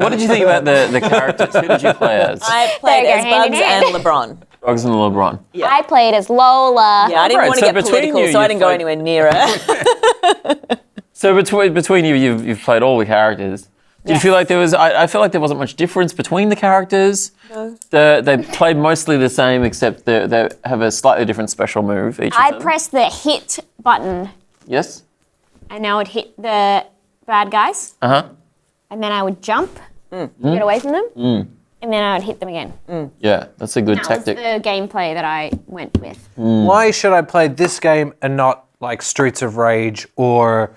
did you think about the characters? Who did you play as? I played There you as go, hand Bugs in hand. and LeBron. Bugs and LeBron. Yeah. I played as Lola. Yeah, I didn't Right, want so to get between political, you, so I you didn't go played- anywhere near it. So between you, you've played all the characters. Did you feel like there was? I feel like there wasn't much difference between the characters. No. They played mostly the same, except they have a slightly different special move. Each I of them. pressed the hit button Yes. and I would hit the bad guys. Uh huh. And then I would jump to get away from them. And then I would hit them again. Yeah, that's a good That tactic. was the gameplay that I went with. Why should I play this game and not like Streets of Rage or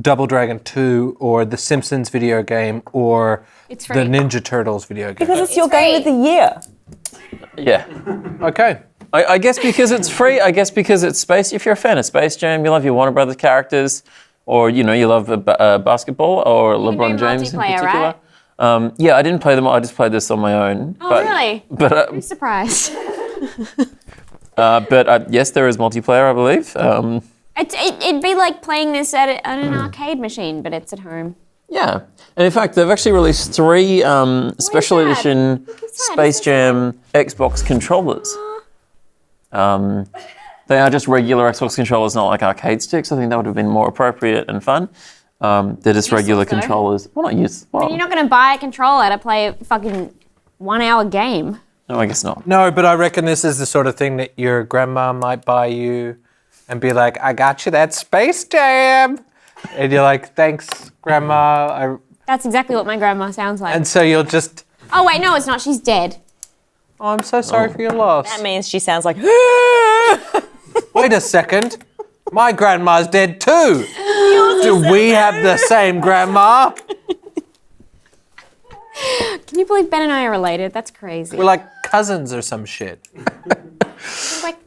Double Dragon 2 or the Simpsons video game or It's the free. Ninja Turtles video game? Because it's your free. game of the year. Yeah. Okay. I guess because it's free. I guess because it's Space. If you're a fan of Space Jam, you love your Warner Brothers characters, or you love basketball or can do LeBron James in multiplayer, particular. right? Yeah, I didn't play them all. I just played this on my own. Oh, really? But I'm surprised. yes, there is multiplayer, I believe. It'd be like playing this at an arcade machine, but it's at home. Yeah, and in fact, they've actually released 3 special that? edition Look at that, Space it's Jam Xbox controllers. They are just regular Xbox controllers, not like arcade sticks. I think that would have been more appropriate and fun. They're just regular though. controllers. Well, not use. Well, You're not going to buy a controller to play a fucking 1-hour game. no, I guess not. No, but I reckon this is the sort of thing that your grandma might buy you and be like, I got you that Space Jam. And you're like, thanks, Grandma. That's exactly what my grandma sounds like. And so you'll just, Oh, wait, no, it's not. She's dead. oh, I'm so sorry for your loss. That means she sounds like, Wait a second. My grandma's dead too. Do we have the same grandma? Can you believe Ben and I are related? That's crazy. We're like cousins or some shit. Like,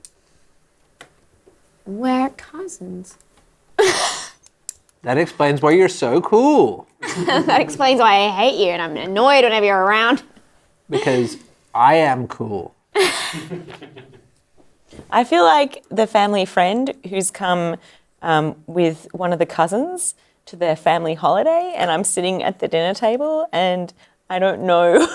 we're cousins. That explains why you're so cool. That explains why I hate you and I'm annoyed whenever you're around. Because I am cool. I feel like the family friend who's come with one of the cousins to their family holiday, and I'm sitting at the dinner table and I don't know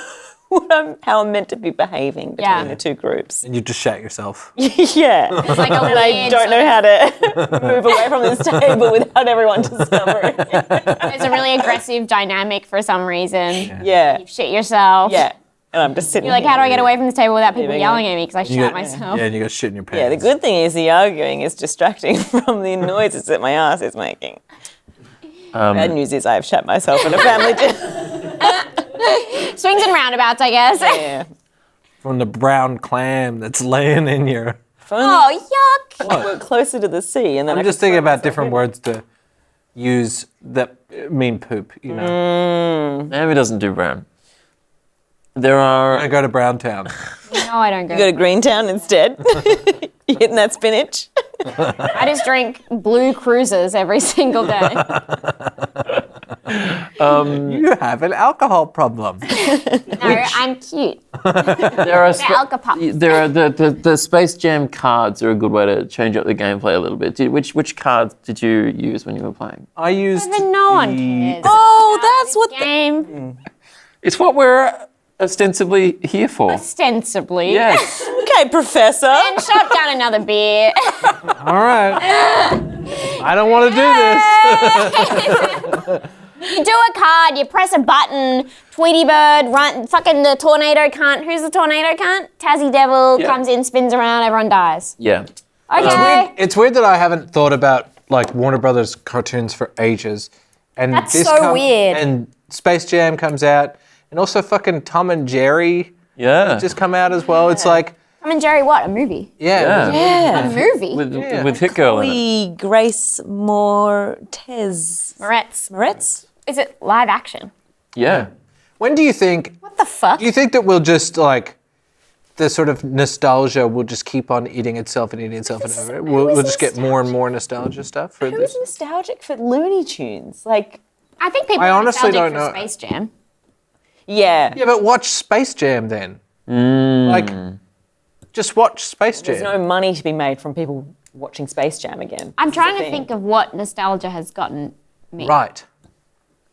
how I'm meant to be behaving between Yeah. the two groups. And you just shat yourself. Yeah. It's like a And I weird don't know how to move away from this table without everyone discovering. There's a really aggressive dynamic for some reason. Yeah. You shit yourself. Yeah. And I'm just sitting You're like, here. how do I get away from this table without people Leaving yelling at me because I You shat got- myself? Yeah, and you got shit in your pants. Yeah, the good thing is the arguing is distracting from the noises that my ass is making. Bad news is I have shat myself in a family dinner. Swings and roundabouts, I guess. Yeah. From the brown clam that's laying in your... Oh, yuck. We're closer to the sea, and then I'm just thinking about different words to use that mean poop, you know. Naomi doesn't do brown. There are. I go to Browntown. No, I don't You go to Greentown instead. You hitting that spinach? I just drink blue cruisers every single day. You have an alcohol problem. No, I'm cute. There are Alka-Pops. there are the Space Jam cards are a good way to change up the gameplay a little bit. Which cards did you use when you were playing? I used But no one the- cares. Oh, that's what Game. It's what we're ostensibly here for. Ostensibly. Yes. Okay, Professor. And shut down another beer. All right. I don't want to do this. You do a card, you press a button, Tweety Bird, run, fucking the tornado cunt. Who's the tornado cunt? Tassie Devil Yeah. comes in, spins around, everyone dies. Yeah. Okay. It's weird that I haven't thought about like Warner Brothers cartoons for ages. And That's this so weird. And Space Jam comes out. And also fucking Tom and Jerry Yeah. just come out as well. It's like, Tom and Jerry, what? A movie? Yeah. A movie? With Hit Girl in it. Chloe Grace Moretz. Moretz? Is it live action? Yeah. when do you think, What the fuck? do you think that we'll just like, the sort of nostalgia will just keep on eating itself and eating itself and over it? We'll just get more and more nostalgia stuff for Who's this? nostalgic for Looney Tunes? Like, I think people I are honestly nostalgic don't for know. Space Jam. yeah. Yeah, but watch Space Jam then. Like, just watch Space Jam. There's no money to be made from people watching Space Jam again. I'm This is trying the to thing. think of what nostalgia has gotten me. Right.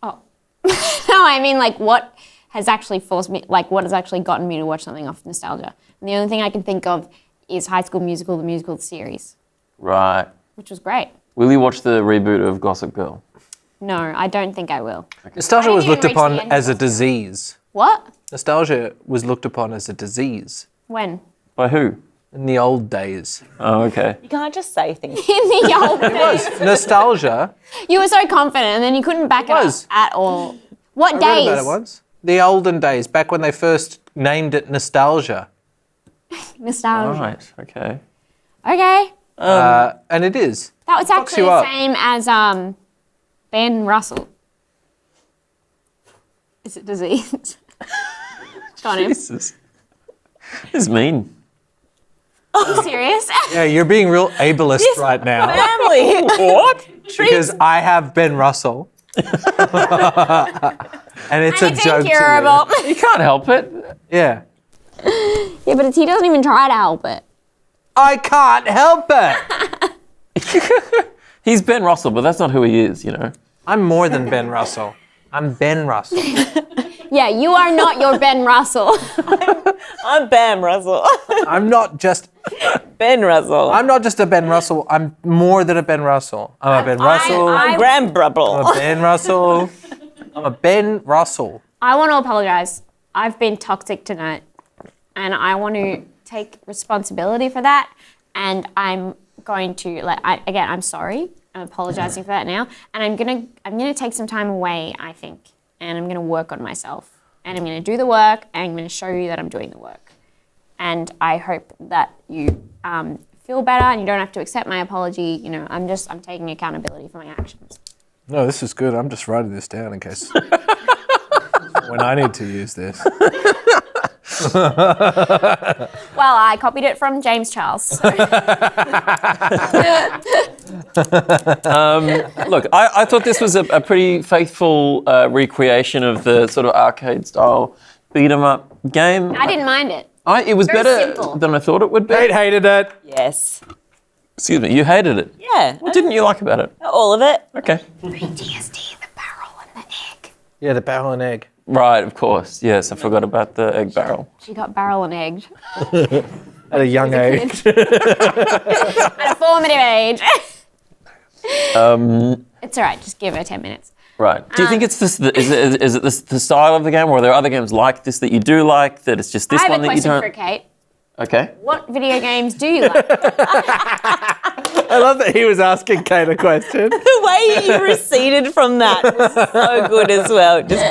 Oh. No, I mean like what has actually forced me, like what has actually gotten me to watch something off nostalgia. And the only thing I can think of is High School Musical, the musical series, Right. which was great. Will you watch the reboot of Gossip Girl? No, I don't think I will. Nostalgia I was didn't looked even reach upon the end as a of it. disease. What? Nostalgia was looked upon as a disease When? By who? in the old days. Oh, okay. You can't just say things. In the old days. Nostalgia. You were so confident and then you couldn't back it was. up at all. What I days? read about it once. The olden days, back when they first named it nostalgia. Nostalgia. Right. Okay. Okay. And it is. That was Fucks actually you the up. same as Ben Russell. Is it disease? Got him. Jesus. This is mean. Are you serious? Yeah, you're being real ableist right now. Family. What? Because I have Ben Russell. and it's And a it's joke incurable. to You can't help it. you. Yeah. Yeah, but he doesn't even try to help it. I can't help it. He's Ben Russell, but that's not who he is, you know. I'm more than Ben Russell. I'm Ben Russell. Yeah, you are not your Ben Russell. I'm Bam Russell. I'm not just Ben Russell. a Ben Russell. I'm more than a Ben Russell. I'm a Ben Russell. I- Graham I'm a Brubble. Ben Russell. I'm a Ben Russell. I want to apologize. I've been toxic tonight, and I want to take responsibility for that. And I'm going to I'm sorry. I'm apologizing for that now, and I'm gonna take some time away. I think, and I'm gonna work on myself, and I'm gonna do the work, and I'm gonna show you that I'm doing the work. And I hope that you feel better, and you don't have to accept my apology. You know, I'm taking accountability for my actions. No, this is good. I'm just writing this down in case when I need to use this. Well, I copied it from James Charles. Look, I thought this was a pretty faithful recreation of the sort of arcade style beat 'em up game. I didn't mind it. It was Very better simple. than I thought it would be. Kate hated it. Yes. Excuse me, you hated it. Yeah. What didn't you like about it? All of it. Okay. PTSD, the barrel and the egg. Yeah, the barrel and egg. Right, of course. Yes, I forgot about the egg barrel. She got barrel and egged At a young age. at a formative age. It's all right. Just give her 10 minutes. Right. Do you think it's this? Is it this the style of the game, or are there other games like this that you do like? That it's just this I have one a that you question don't? for Kate. Okay. What video games do you like? I love that he was asking Kate a question. The way you receded from that was so good as well. Just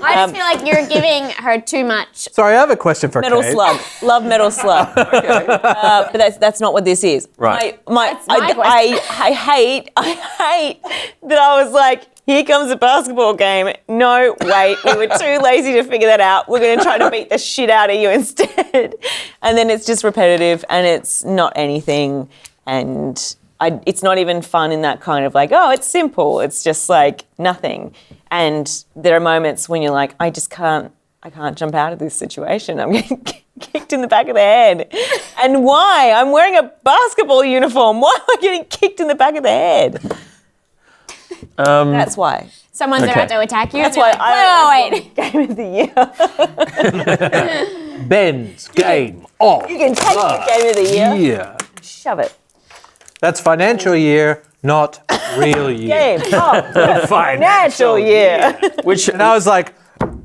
I just feel like you're giving her too much. Sorry, I have a question for Metal Kate. Slug. Love Metal Slug. But that's not what this is. Right. I hate that I was like, here comes a basketball game. No, wait, we were too lazy to figure that out. We're going to try to beat the shit out of you instead. And then it's just repetitive and it's not anything. And it's not even fun in that kind of like, oh, it's simple. It's just like nothing. And there are moments when you're like, I can't jump out of this situation. I'm getting kicked in the back of the head. And why? I'm wearing a basketball uniform. Why am I getting kicked in the back of the head? That's why. Someone's Okay. about to attack you. That's and why they're like, I wait. Game of the Year. Ben's game of You can take the Game of the Year. year. Shove it. That's financial year, not real year. Game of the financial year. Which And I was like,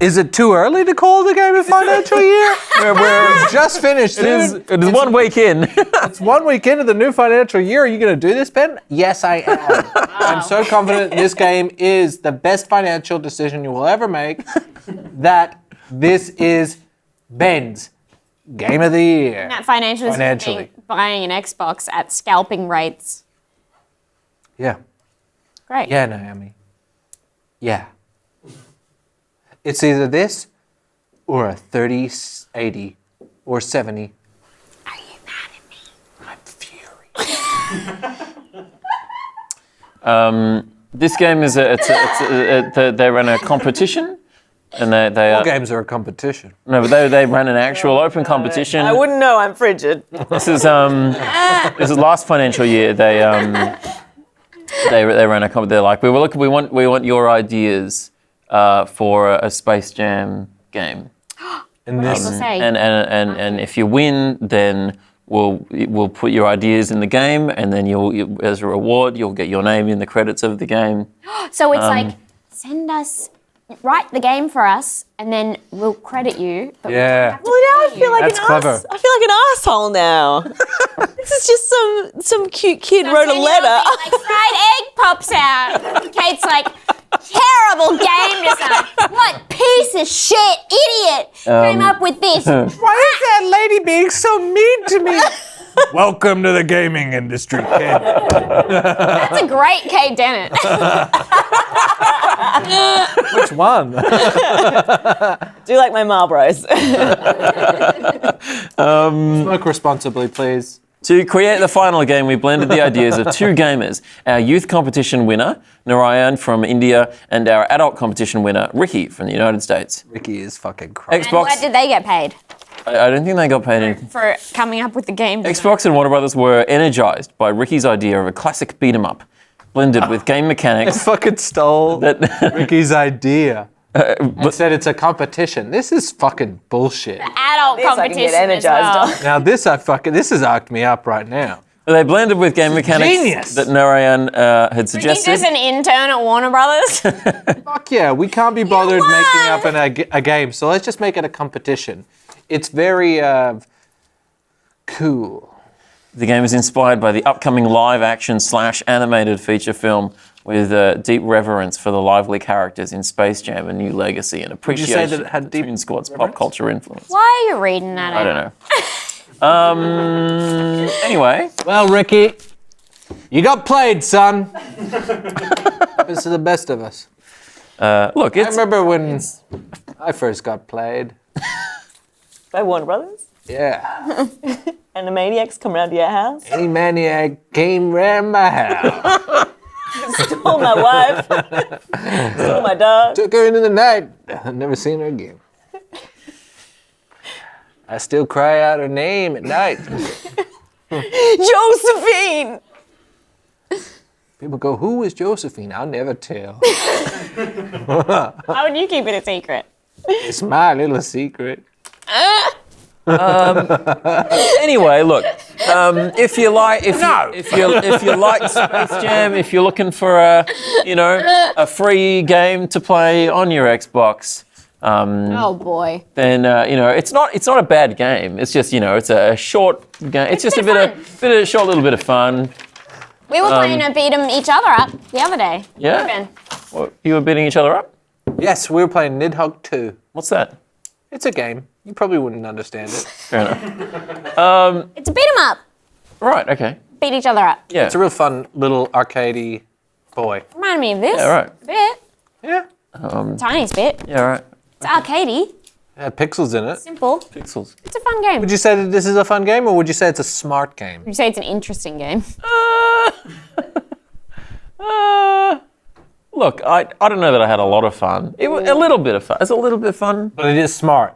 is it too early to call the game of financial year? We're just finished. it is 1 week in. It's 1 week into the new financial year. Are you going to do this, Ben? Yes, I am. I'm so confident this game is the best financial decision you will ever make that this is Ben's game of the year. That financially. Financially. Buying an Xbox at scalping rates. Yeah. Great. Yeah, Naomi. Yeah. It's either this or a 30, 80, or 70. Are you mad at me? I'm furious. This game is they run a competition, and they All games are a competition. no, but they ran an actual open competition. I wouldn't know. I'm frigid. This is last financial year. They ran a competition. They're like, we want your ideas for a Space Jam game, And this, Say. and if you win, then we'll put your ideas in the game, and then you'll as a reward you'll get your name in the credits of the game. So it's like, write the game for us, and then we'll credit you. But yeah. Well, now I feel like That's an clever. I feel like an asshole now. This is just some cute kid wrote a letter. Like fried egg pops out. Kate's like, terrible game design. What piece of shit idiot came up with this? Why is that lady being so mean to me? Welcome to the gaming industry, kid. That's a great Kate Dehnert. Which one? Do you like my Marlboros? Smoke responsibly, please. To create the final game, we blended the ideas of two gamers, our youth competition winner, Narayan from India, and our adult competition winner, Ricky from the United States. Ricky is fucking crazy. And what Xbox, did they get paid I don't think they got paid anything. for coming up with the game design? Xbox and Warner Brothers were energized by Ricky's idea of a classic beat 'em up, blended with game mechanics Fucking stole that Ricky's idea. And said it's a competition. This is fucking bullshit. Adult This I can competition get as well. energized Now this has arced me up right now. they blended with game mechanics Genius. that Narayan had Ricky's suggested. just an intern at Warner Brothers. Fuck yeah, we can't be bothered making up a game, so let's just make it a competition. It's very cool. The game is inspired by the upcoming live-action / animated feature film with deep reverence for the lively characters in Space Jam: A New Legacy and you say appreciation that it had for deep Toon Squad's pop reverence? culture influence. Why are you reading that I out? don't know. Anyway, Well, Ricky, you got played, son. Happens to the best of us. look, I it's remember when I first got played. By Warner Brothers? Yeah. And the maniacs come round to your house? Any maniac came round my house. Stole my wife. Stole my dog. Took her into the night. I've never seen her again. I still cry out her name at night. Josephine! People go, who is Josephine? I'll never tell. How would you keep it a secret? It's my little secret. anyway. Look, if you like Space Jam, if you're looking for a free game to play on your Xbox, Oh boy. then it's not a bad game. It's just it's a short game. It's just a bit of short little bit of fun. We were playing to beat each other up the other day. Yeah? Ben. What, you were beating each other up? Yes, we were playing Nidhogg 2. What's that? It's a game. You probably wouldn't understand it. Fair enough. It's a beat 'em up. Right. Okay. Beat each other up. Yeah. It's a real fun little arcadey boy. Reminded me of this. Yeah, right. A bit. Yeah. Tiniest bit. Yeah. Right. It's arcadey. It had pixels in it. Simple. Pixels. It's a fun game. Would you say that this is a fun game, or would you say it's a smart game? Would you say it's an interesting game? Look, I don't know that I had a lot of fun. It was a little bit of fun. It's a little bit of fun. But it is smart.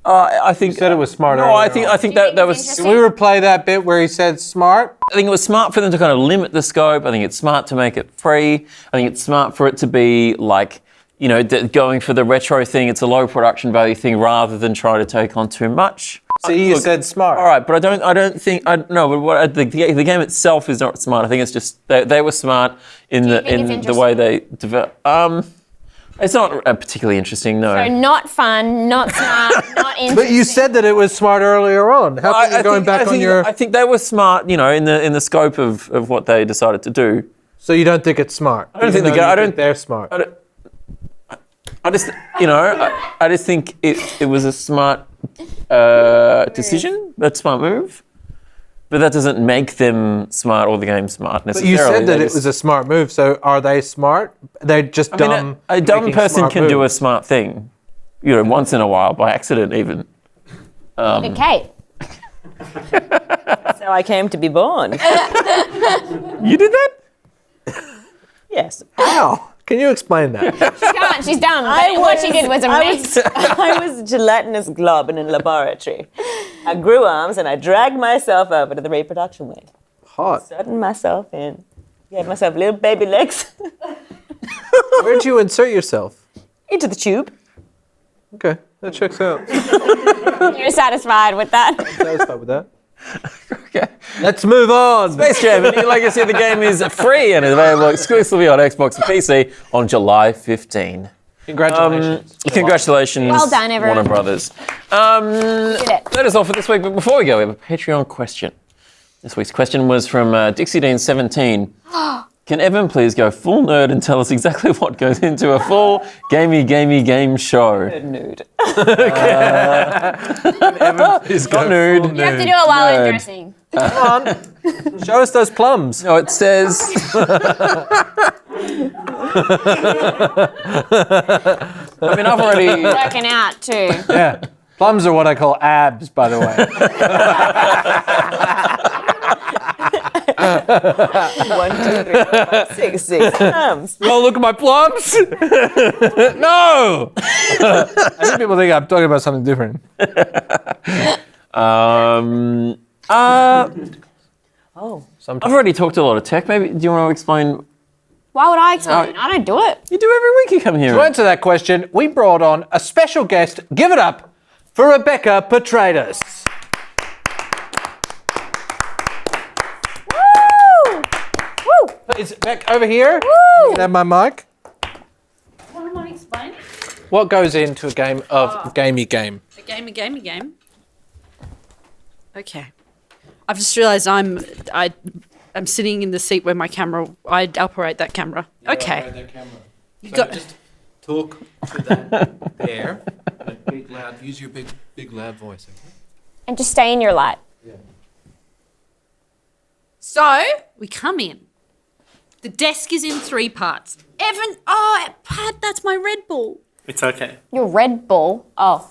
I think You said it was smart. No, I think that was. interesting? Can we replay that bit where he said smart? I think it was smart for them to kind of limit the scope. I think it's smart to make it free. I think it's smart for it to be like, you know, going for the retro thing. It's a low production value thing rather than try to take on too much. See, you said smart. All right, but I don't think the game itself is not smart. I think it's just they were smart in the way they develop. It's not particularly interesting, no. So not fun, not smart, not interesting. But you said that it was smart earlier on. How come you're going back on your... I think they were smart, you know, in the scope of what they decided to do. So you don't think it's smart? I don't think they're smart. I just, you know, I just think it was a smart decision, a smart move. But that doesn't make them smart or the game smart necessarily. But you said that it was a smart move, so are they smart? They're just dumb. A dumb making person smart can do a moves. smart thing, you know, once in a while, by accident even. Okay. So I came to be born. You did that? Yes. How? Can you explain that? She's done. But what she did was amazing. I was a gelatinous glob in a laboratory. I grew arms and I dragged myself over to the reproduction wing. Hot. Started myself in. Gave myself little baby legs Where'd you insert yourself? into the tube. Okay, that checks out. You're satisfied with that? Satisfied with that. Okay. Let's move on. Space Jam, A New Legacy of the game is free and is available exclusively on Xbox and PC on July 15. Congratulations. Congratulations, Well done, everyone. Warner Brothers. Did it. That is all for this week, but before we go, we have a Patreon question. This week's question was from Dixie Dean 17. Can Evan please go full nerd and tell us exactly what goes into a full Gamey Gamey Game show? Nude. It's got nude. You have to do it while Nerd. undressing. Come on. Show us those plums. No, it says... I mean, I've already... Working out too. Yeah. Plums are what I call abs, by the way. 1, 2, 3, 4, 5, 6, 6 arms. Oh, look at my plums. No. I think people think I'm talking about something different. I've already talked a lot of tech. Maybe, do you want to explain? Why would I explain? I don't do it. You do every week you come here. To answer that question, we brought on a special guest. Give it up for Bec Petraitis. Woo! Woo! Is Bec over here? Woo! You can have my mic. What am I explaining? What goes into a game of Gamey Game? A gamey game. Okay. I've just realised I'm sitting in the seat where my camera. I operate that camera. Okay. You got. Just talk to that there. Big loud. Use your big loud voice. Okay? And just stay in your light. So we come in. The desk is in 3 parts. Evan, Pat, that's my Red Bull. It's okay. Your Red Bull. Oh.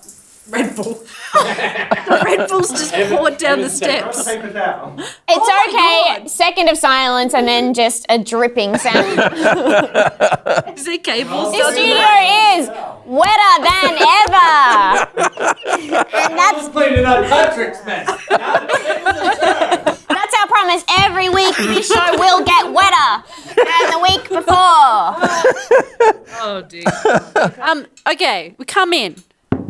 Red Bull. The Red Bull's just poured down the steps. Paper towel. It's Oh my okay. God. Second of silence and then just a dripping sound. Is it cable? This studio is wetter than ever. And that's Cleaning up Patrick's mess. our promise. Every week this show will get wetter than the week before. Oh dear. Okay, we come in.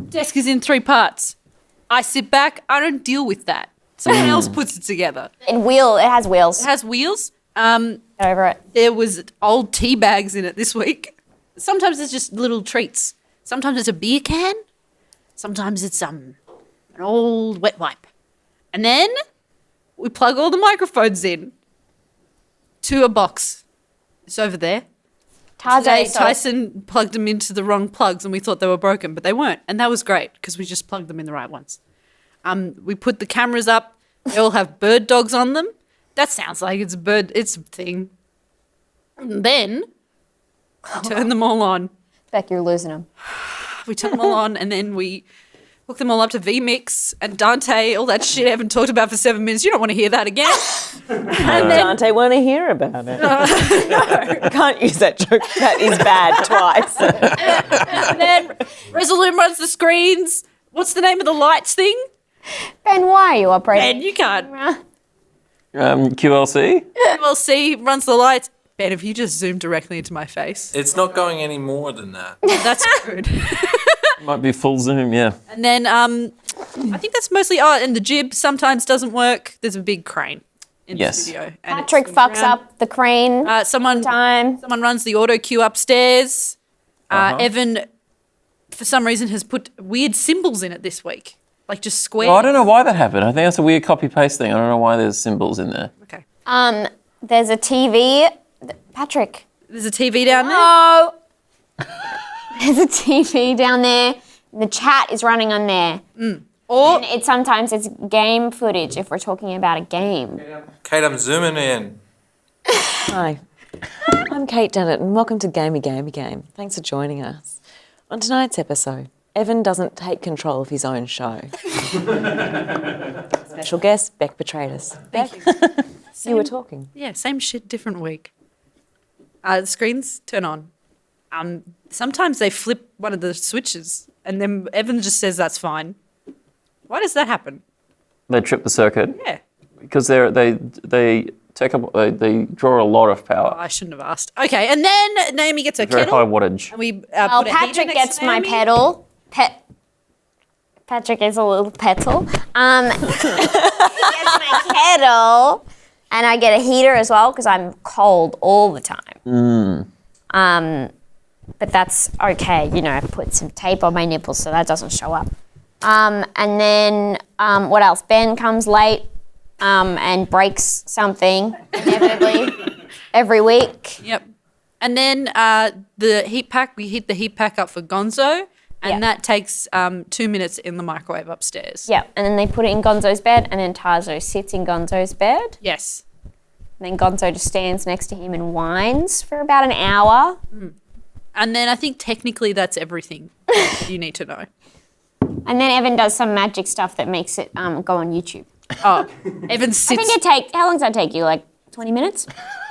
Desk is in 3 parts. I sit back. I don't deal with that. Someone else puts it together. It has wheels. It has wheels. Get over it. There was old tea bags in it this week. Sometimes it's just little treats. Sometimes it's a beer can. Sometimes it's an old wet wipe. And then we plug all the microphones in to a box. It's over there. Today, Tyson plugged them into the wrong plugs and we thought they were broken, but they weren't. And that was great because we just plugged them in the right ones. We put the cameras up. They all have bird dogs on them. That sounds like it's a thing. And then we turn them all on. Beck, you're losing them. We turn them all on and then we hook them all up to VMix and Dante, all that shit I haven't talked about for 7 minutes. You don't want to hear that again. And then Dante want to hear about it. No. Can't use that joke. That is bad twice. And then Resolute runs the screens. What's the name of the lights thing? Ben, why are you operating? Ben, you can't. QLC? QLC runs the lights. Ben, if you just zoom directly into my face. It's not going any more than that. That's good. Might be full zoom, yeah. And then I think that's mostly and the jib sometimes doesn't work. There's a big crane in the studio. And Patrick fucks up the crane. Someone time. runs the auto cue upstairs. Evan, for some reason, has put weird symbols in it this week, like just squares. Oh, I don't know why that happened. I think that's a weird copy paste thing. I don't know why there's symbols in there. Okay. There's a TV. Patrick. There's a TV down there. Oh. There's a TV down there. The chat is running on there. Or And sometimes it's game footage if we're talking about a game. Kate, I'm zooming in. Hi, I'm Kate Dehnert and welcome to Gamey Gamey Game. Thanks for joining us. On tonight's episode, Evan doesn't take control of his own show. Special guest, Bec Petraitis. Bec, you were talking. yeah, same shit, different week. The screens turn on. Sometimes they flip one of the switches, and then Evan just says that's fine. Why does that happen? They trip the circuit Yeah. because they take up they draw a lot of power. I shouldn't have asked. Okay, and then Naomi gets her Very kettle. high wattage. And we Well, put a heater Patrick next gets to my Naomi. pedal. Patrick is a little petal. He gets my kettle, and I get a heater as well because I'm cold all the time. But that's okay. You know, I put some tape on my nipples so that doesn't show up. And then what else? Ben comes late and breaks something inevitably every week. Yep. And then the heat pack, we heat the heat pack up for Gonzo, and that takes 2 minutes in the microwave upstairs. Yeah, and then they put it in Gonzo's bed, and then Tazo sits in Gonzo's bed. Yes. And then Gonzo just stands next to him and whines for about an hour. And then I think technically that's everything you need to know. And then Evan does some magic stuff that makes it go on YouTube. Oh, Evan I sits think how long does that take you? Like 20 minutes?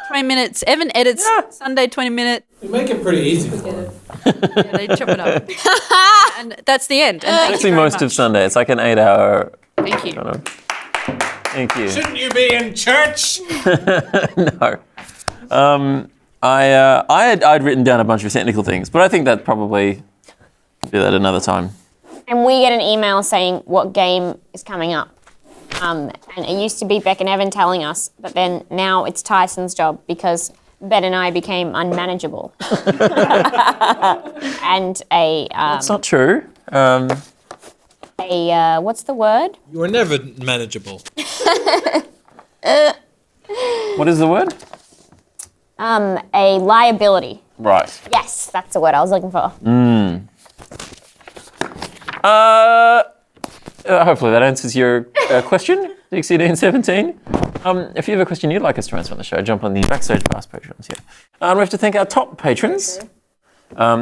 20 minutes. Evan edits Sunday 20-minute. You make it pretty easy for him. Yeah, they chop it up. And that's the end. And thank you Actually, very most of much. Sunday. It's like an 8-hour. Thank you. Kind of. Thank you. Shouldn't you be in church? No. I'd written down a bunch of technical things, but I think that probably do that another time. And we get an email saying what game is coming up. And it used to be Bec and Evan telling us, but then now it's Tyson's job because Ben and I became unmanageable. And That's not true. what's the word? You were never manageable. What is the word? A liability. Right. Yes, that's the word I was looking for. Hopefully that answers your question, Dixie Dean 17. If you have a question you'd like us to answer on the show, jump on the Backstage Pass patrons here. We have to thank our top patrons.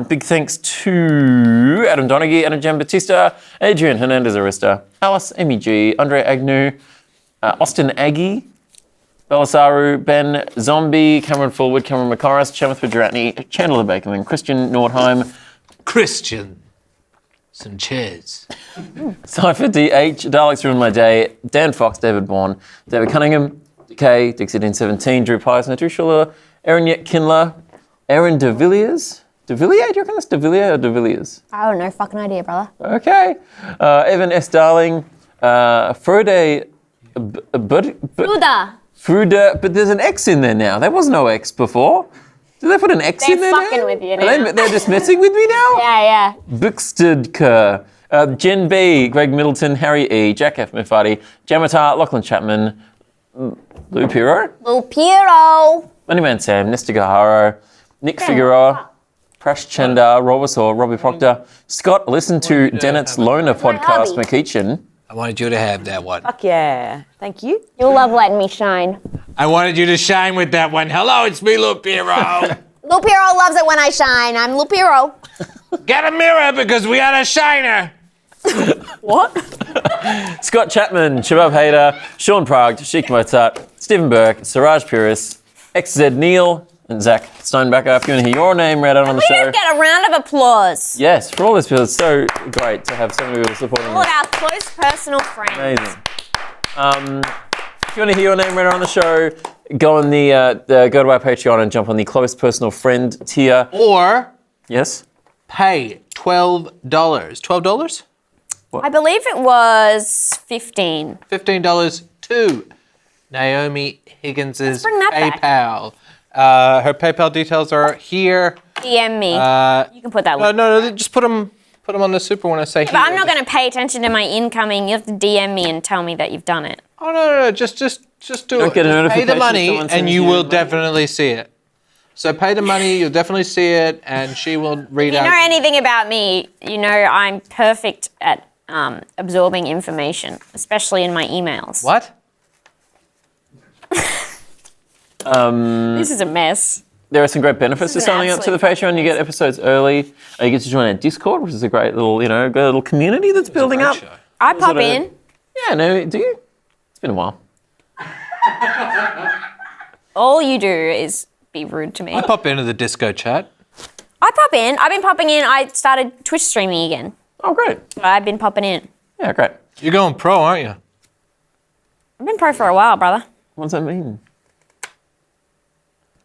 Big thanks to Adam Donaghy, Anna Jem Batista, Adrian Hernandez Arista, Alice, Amy G, Andre Agnew, Austin Aggie, Belisaru, Ben Zombie, Cameron Fullwood, Cameron McCorris, Chamath Gujaratni, Chandler Bakerman, Christian Nordheim, Christian. Some cheers. Cypher DH, Daleks Ruined My Day, Dan Fox, David Bourne, David Cunningham, Decay, Dixie Dean 17, Drew Pius, Drew Schuller, Aaron Yetkinler, Aaron De Villiers. De Villiers? Do you reckon that's De Villiers or De Villiers? I don't know, fucking idea, brother. Okay. Evan S. Darling, Frode, Buddha. Fruda, but there's an X in there now. There was no X before. Did they put an X They're in there fucking now? with you Are now. they're just messing with me now? Yeah. Buxtedker, Jen B, Greg Middleton, Harry E, Jack F. Mifati, Jamatar, Lachlan Chapman, Lou Piro, Lil Piero. Moneyman Sam, Nesta Gaharo, Nick Figueroa, Prash Chandar, Robasor, Robbie Proctor, Scott, listen to Dennett's Loner podcast, hubby. McEachin. I wanted you to have that one. Fuck yeah. Thank you. You'll love letting me shine. I wanted you to shine with that one. Hello, it's me, Lou Piero. Lil Piero loves it when I shine. I'm Lil Piero. Get a mirror because we got a shiner. What? Scott Chapman, Shabab Hader, Sean Prague, Sheikh Mozart, Stephen Burke, Siraj Puris, XZ Neil, And Zach Steinbacker, if you want to hear your name read out on the We show. didn't get a round of applause. Yes, for all these people, it's so great to have so many people supporting All of us. our close personal friends. Amazing. If you want to hear your name read out on the show, go on go to our Patreon and jump on the close personal friend tier. Or Yes. pay $12. $12? I believe it was 15. $15 to Naomi Higgins's bring that back. PayPal. Her PayPal details are here. DM me. You can put that No, one. no, just put them on the super when I say But I'm not going to pay attention to my incoming. You have to DM me and tell me that you've done it. Oh, no, just do Don't it. get a Just pay notification the if money someone and sends you you will money. definitely see it. So pay the money, you'll definitely see it, and she will read If you out. know anything about me, you know I'm perfect at absorbing information, especially in my emails. What? This is a mess. There are some great benefits to This is an signing up to the absolute Patreon. You get episodes early. You get to join our Discord, which is a great little, good little community that's building up. I pop sort of- in. Yeah, no, do you? It's been a while. All you do is be rude to me. I pop into the disco chat. I pop in. I've been popping in. I started Twitch streaming again. Oh, great. I've been popping in. Yeah, great. You're going pro, aren't you? I've been pro for a while, brother. What does that mean?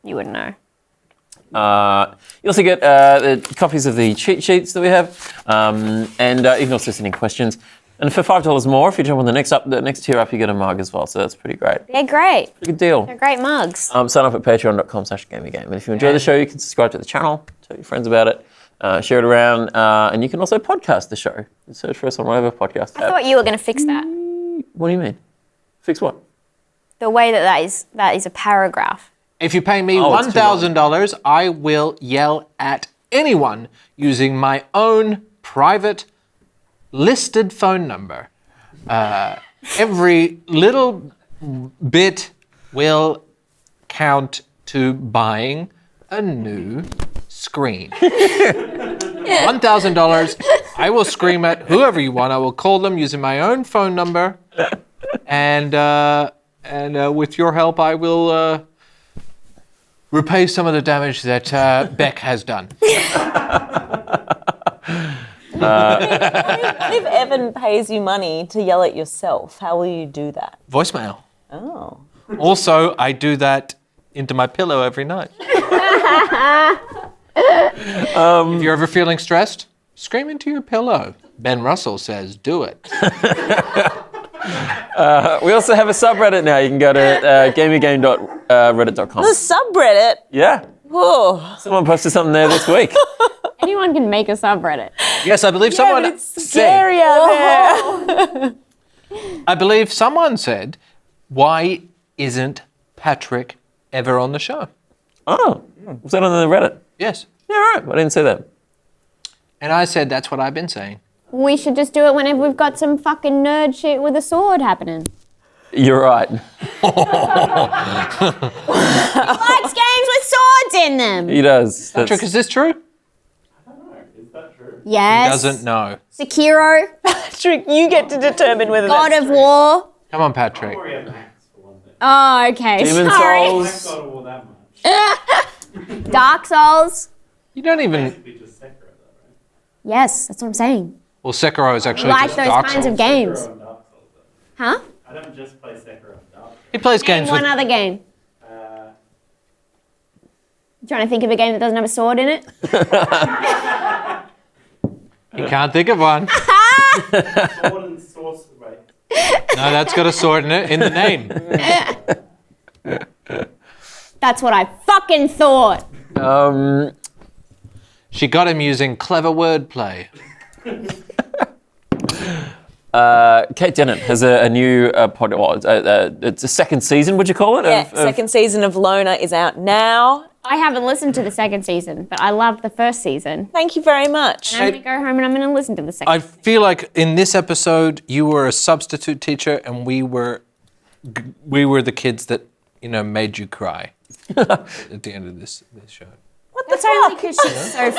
You wouldn't know. You also get the copies of the cheat sheets that we have, and you can also send in questions. And for $5 more, if you jump on the next tier up, you get a mug as well. So that's pretty great. They're great. Pretty good deal. They're great mugs. Sign up at patreon.com/GameyGame. And if you enjoy the show, you can subscribe to the channel, tell your friends about it, share it around, and you can also podcast the show. Search for us on whatever podcast I thought you were going to fix that. What do you mean? Fix what? The way that is a paragraph. If you pay me Oh, it's too $1,000, I will yell at anyone using my own private listed phone number. Every little bit will count to buying a new screen. $1,000, I will scream at whoever you want. I will call them using my own phone number, and with your help, I will repay some of the damage that Bec has done. What if Evan pays you money to yell at yourself? How will you do that? Voicemail. Oh. Also, I do that into my pillow every night. If you're ever feeling stressed, scream into your pillow. Ben Russell says, do it. We also have a subreddit now. You can go to gameygame.reddit.com. The subreddit? Yeah. Whoa. Someone posted something there this week. Anyone can make a subreddit. Yes, I believe someone It's scary out there. I believe someone said, why isn't Patrick ever on the show? Oh, was that on the Reddit? Yes. Yeah, right. I didn't see that. And I said, that's what I've been saying. We should just do it whenever we've got some fucking nerd shit with a sword happening. You're right. He likes games with swords in them. He does. Patrick, is this true? Yes. Doesn't know. Sekiro, Patrick, you get to determine whether God that's of War. Come on, Patrick. Oh, okay. Demon Sorry. Souls. Dark Souls. You don't even... Yes, that's what I'm saying. Well, Sekiro is actually Like just those Dark kinds Souls. of games. Huh? I don't just play Sekiro and Dark. He plays Name games with... one other game. Trying to think of a game that doesn't have a sword in it? You can't think of one. Sword and sorcery. No, that's got a sword in it, in the name. That's what I fucking thought. She got him using clever wordplay. Kate Dehnert has a new it's a second season, would you call it? Yeah, second season of Loner is out now. I haven't listened to the second season, but I loved the first season. Thank you very much. I'm going to go home and I'm going to listen to the second I feel like in this episode, you were a substitute teacher and we were the kids that, made you cry at the end of this show. That's only because she's so...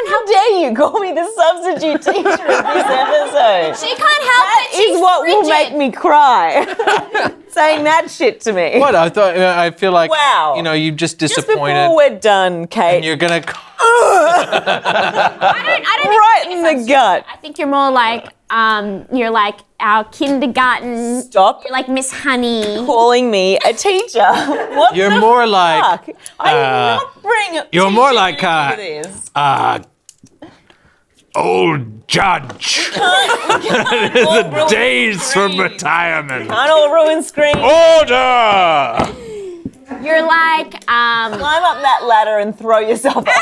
How dare you call me the substitute teacher of this episode? She can't help That that she's is what will frigid. make me cry. saying that shit to me. What? I feel like, Wow. you're just Just disappointed. before we're done, Kate. And you're going to... I don't right think in it's the gut. I think you're more like you're like our kindergarten. Stop You're like Miss Honey. calling me a teacher. What You're the more like... fuck? I did not bring You're more teaching like, into this. old judge. The Days from retirement. Can't all ruin screen. Order! You're like Climb up that ladder and throw yourself up.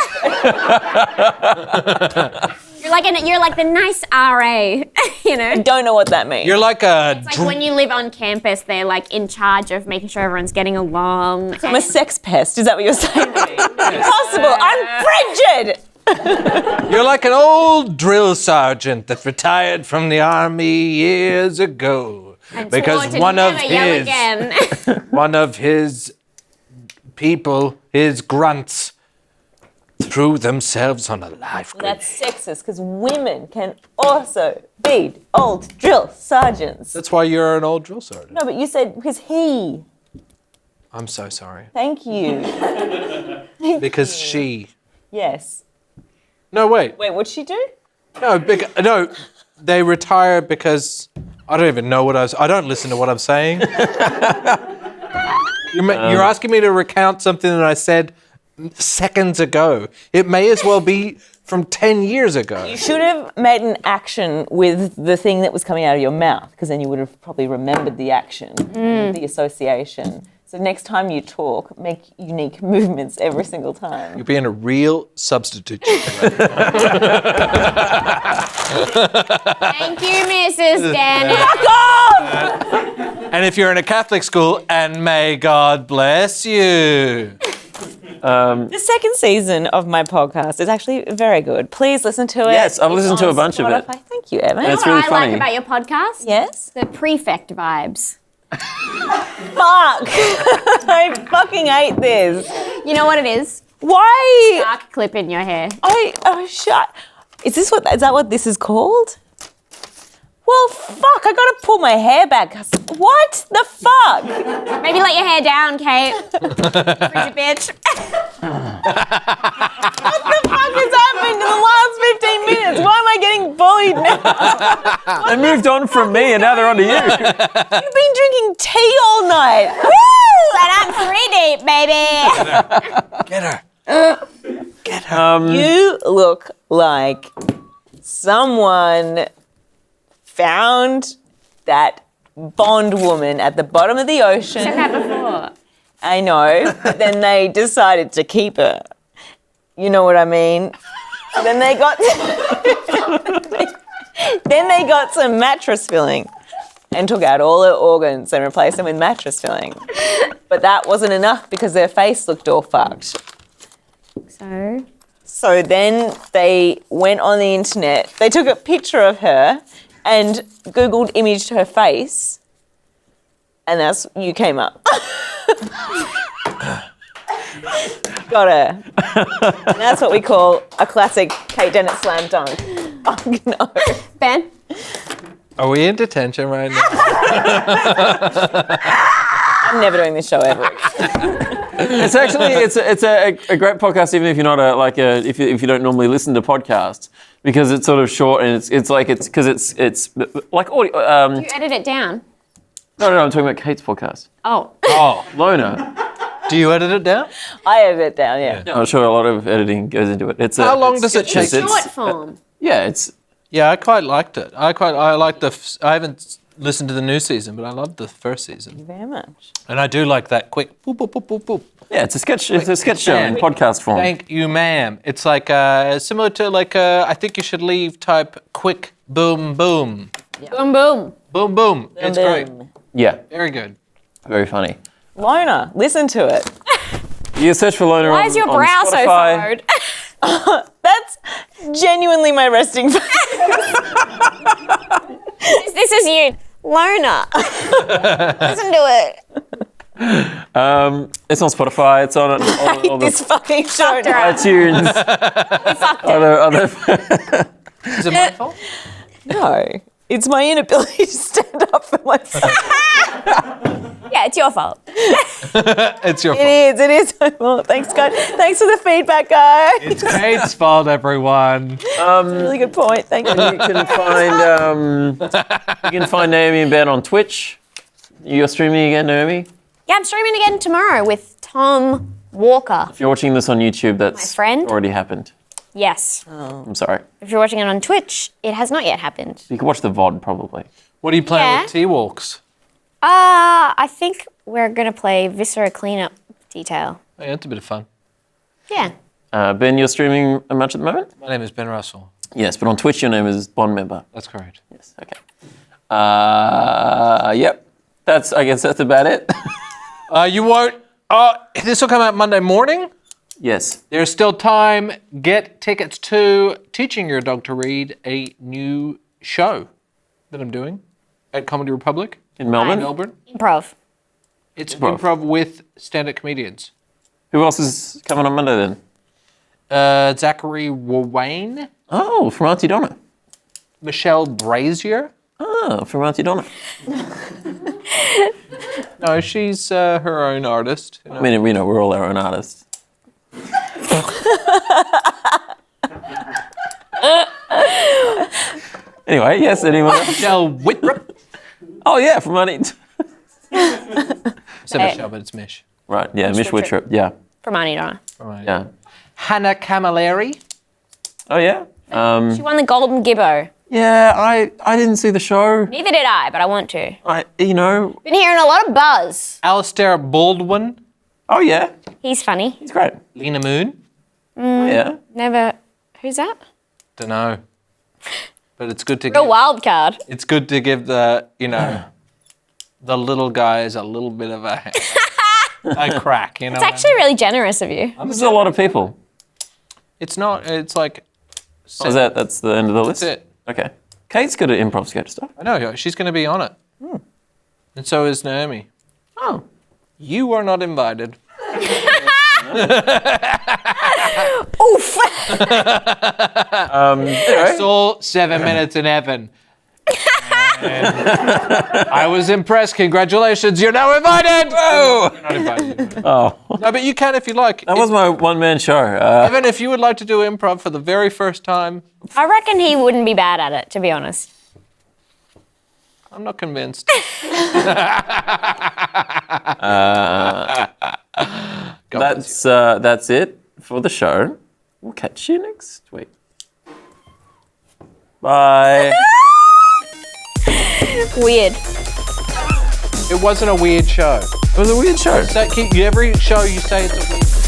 you're like the nice RA. You know. I don't know what that means. You're like a... It's like when you live on campus, they're like in charge of making sure everyone's getting along. I'm a sex pest. Is that what you're saying to me? Impossible. I'm frigid. You're like an old drill sergeant that retired from the army years ago. And Because swore to one of never yell his... again. One of his people, his grunts, threw themselves on a life grenade. That's sexist because women can also be old drill sergeants. That's why you're an old drill sergeant. No, but you said because he. I'm so sorry. Thank you. Because she... Yes. No, wait. Wait, what'd she do? No, they retire because... I don't even know what I don't listen to what I'm saying. You're asking me to recount something that I said seconds ago. It may as well be from 10 years ago. You should have made an action with the thing that was coming out of your mouth, because then you would have probably remembered the action, the association. So next time you talk, make unique movements every single time. You're being a real substitute. Thank you, Mrs. Dennis. Fuck off! And if you're in a Catholic school, and may God bless you. The second season of my podcast is actually very good. Please listen to it. Yes, I've listened to It's a bunch of on it. Spotify. Thank you, Evan. It's You know really what I funny. like about your podcast? Yes? The prefect vibes. Fuck! I fucking hate this. You know what it is? Why? Dark clip in your hair. Shut. Is that what this is called? Well, fuck, I gotta pull my hair back. What the fuck? Maybe let your hair down, Kate. Frigid bitch. What the fuck has happened in the last 15 minutes? Why am I getting bullied now? They moved on from me and now they're on to you. You've been drinking tea all night. Woo! And I'm free deep, baby. Get her. You look like someone found that Bond woman at the bottom of the ocean. Said that before. I know, but then they decided to keep her. You know what I mean? Then they got then they got some mattress filling and took out all her organs and replaced them with mattress filling. But that wasn't enough because their face looked all fucked. So then they went on the internet. They took a picture of her and Googled imaged her face, and you came up. Got her. And that's what we call a classic Kate Dehnert slam dunk. Oh no. Ben? Are we in detention right now? I'm never doing this show ever. It's actually it's a great podcast, even if you're not if you don't normally listen to podcasts, because it's sort of short and it's like it's like audio. You edit it down. No, I'm talking about Kate's podcast. Oh. Oh, Loner. do you edit it down? I edit it down, yeah. I'm sure a lot of editing goes into it. How long does it take? Short form. Yeah, it's Yeah, I quite liked it. I liked I haven't listened to the new season, but I loved the first season. Very much. And I do like that quick boop, boop, boop, boop, boop. yeah, it's a sketch. It's a sketch show in podcast form. Thank you, ma'am. It's like similar to I think you should leave type quick boom, boom. Boom, boom. Boom, boom. It's great. Yeah, Very good. very funny. Loner, listen to it. You search for Loner Why on is your on brow so Spotify. furrowed? That's genuinely my resting face. This is you. Loner. Listen to it. It's on Spotify. It's on all This the fucking show. iTunes. We fucked it. other. Is it my fault? No, It's my inability to stand up for myself. Yeah, it's your fault. It's your fault. It is my fault. Thanks, guys. Thanks for the feedback, guys. It's Kate's fault, everyone. Really good point. Thank you. You can find Naomi and Ben on Twitch. You're streaming again, Naomi? Yeah, I'm streaming again tomorrow with Tom Walker. If you're watching this on YouTube, that's My friend? already happened. Yes. I'm sorry. If you're watching it on Twitch, it has not yet happened. You can watch the VOD probably. What are you playing Yeah. with T-Walks? I think we're going to play Viscera Cleanup Detail. Oh, yeah, that's a bit of fun. Yeah. Ben, you're streaming much at the moment? My name is Ben Russell. Yes, but on Twitch your name is Bond Member. That's correct. Yes, okay. Yep. I guess that's about it. You won't... this will come out Monday morning. Yes. There's still time. Get tickets to Teaching Your Dog to Read, a new show that I'm doing at Comedy Republic In Melbourne? in Melbourne. Improv. It's Improv. improv with stand-up comedians. Who else is coming on Monday then? Zachary Wayne, Oh, from Auntie Donna. Michelle Brazier. Oh, from Auntie Donna. No, she's her own artist. You know. I mean, we know we're all our own artists. Anyway, yes, anyone else? Michelle Whitrup. Oh, yeah, from Auntie... It's Michelle, but it's Mish. Right, yeah, Mish Whittrip, yeah. From Auntie Donna. Right. Yeah. Hannah Camilleri. Oh, yeah? She won the Golden Gibbo. Yeah, I didn't see the show. Neither did I, but I want to. You know... Been hearing a lot of buzz. Alistair Baldwin. Oh, yeah, He's funny. he's great. Lena Moon. Oh, yeah. Never. Who's that? Dunno. But it's good to Real give, wild card. it's good to give the, the little guys a little bit of a crack, you know. It's actually really generous of you. This is a lot of people. It's not, it's like, Oh, that's the end of the list? that's it. Okay. Kate's good at improv sketch stuff. I know, she's going to be on it. And so is Naomi. Oh. You are not invited. Oof. It's all 7 minutes in heaven. And I was impressed. Congratulations, you're now invited. Oh. You're not invited. Oh. No, but you can if you like. That was my one-man show. Even if you would like to do improv for the very first time, I reckon he wouldn't be bad at it, to be honest. I'm not convinced. That's it for the show. We'll catch you next week. Bye. Weird. It wasn't a weird show. It was a weird show. Every show you say it's a weird show.